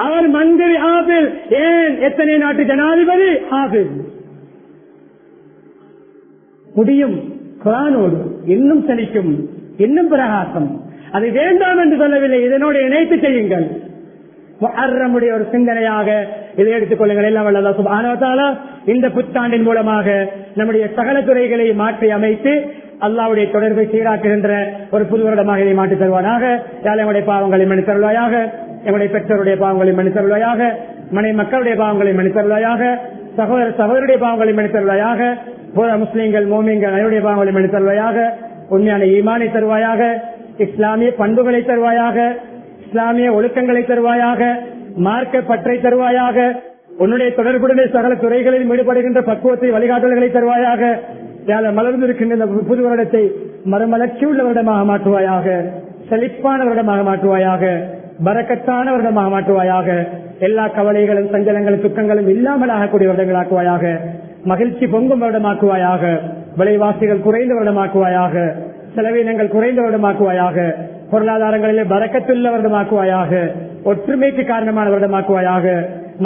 அவர் மந்திரி ஹாபிஸ், ஏன் எத்தனை நாட்டு ஜனாதிபதி ஹாபிஸ். முடியும். குரானோடு இன்னும் செழிக்கும், இன்னும் பிரகாசம். அது வேண்டாம் என்று சொல்லவில்லை, இதனோடு இணைத்து செய்யுங்கள். முஹர்ரமுடைய ஒரு சிந்தனையாக இதை எடுத்துக் கொள்ளுங்கள். எல்லாம் வல்ல அல்லாஹ் சுப்ஹானஹு வ தஆலா இந்த புத்தாண்டின் மூலமாக நம்முடைய சகல துறைகளை மாற்றி அமைத்து அல்லாஹ்வுடைய தொடர்பை சீராக்குகின்ற ஒரு புது வருடமாக இதை மாற்றி தருவானாக. எங்களுடைய பாவங்களை மன்னித்தருள்வாயாக, எங்களுடைய பெற்றோருடைய பாவங்களை மன்னித்தருள்வாயாக, மனைவி மக்களுடைய பாவங்களை மன்னித்தருள்வாயாக, சகோதர சகோதரருடைய பாவங்களை மன்னித்தருள்வாயாக, முஸ்லிம்கள் மோமின்கள் அனைவருடைய பாவங்களை மன்னித்தருள்வாயாக, உண்மையான ஈமானை தருவாயாக, இஸ்லாமிய பண்புகளை தருவாயாக, இஸ்லாமிய ஒழுக்கங்களை தருவாயாக, மார்க்க பற்றை தருவாயாக, உன்னுடைய தொடர்புடைய சகல துறைகளில் ஈடுபடுகின்ற பக்குவத்தை வழிகாட்டல்களை தருவாயாக. மலர்ந்திருக்கின்ற இந்த புது வருடத்தை மறுமலர்ச்சி உள்ள வருடமாக மாற்றுவாயாக, செழிப்பான வருடமாக மாற்றுவாயாக, பரக்கத்தான வருடமாக மாற்றுவாயாக. எல்லா கவலைகளும் சஞ்சலங்களும் துக்கங்களும் இல்லாமல் ஆகக்கூடிய வருடங்களாக்குவாயாக. மகிழ்ச்சி பொங்கும் வருடமாக்குவாயாக. விலைவாசிகள் குறைந்த வருடமாக்குவாயாக. செலவினங்கள் குறைந்த வருடமாக்குவாயாக. பொருளாதாரங்களிலே பரக்கத்துள்ள வருடமாக்குவாயாக. ஒற்றுமைக்கு காரணமான வருடமாக்குவாயாக.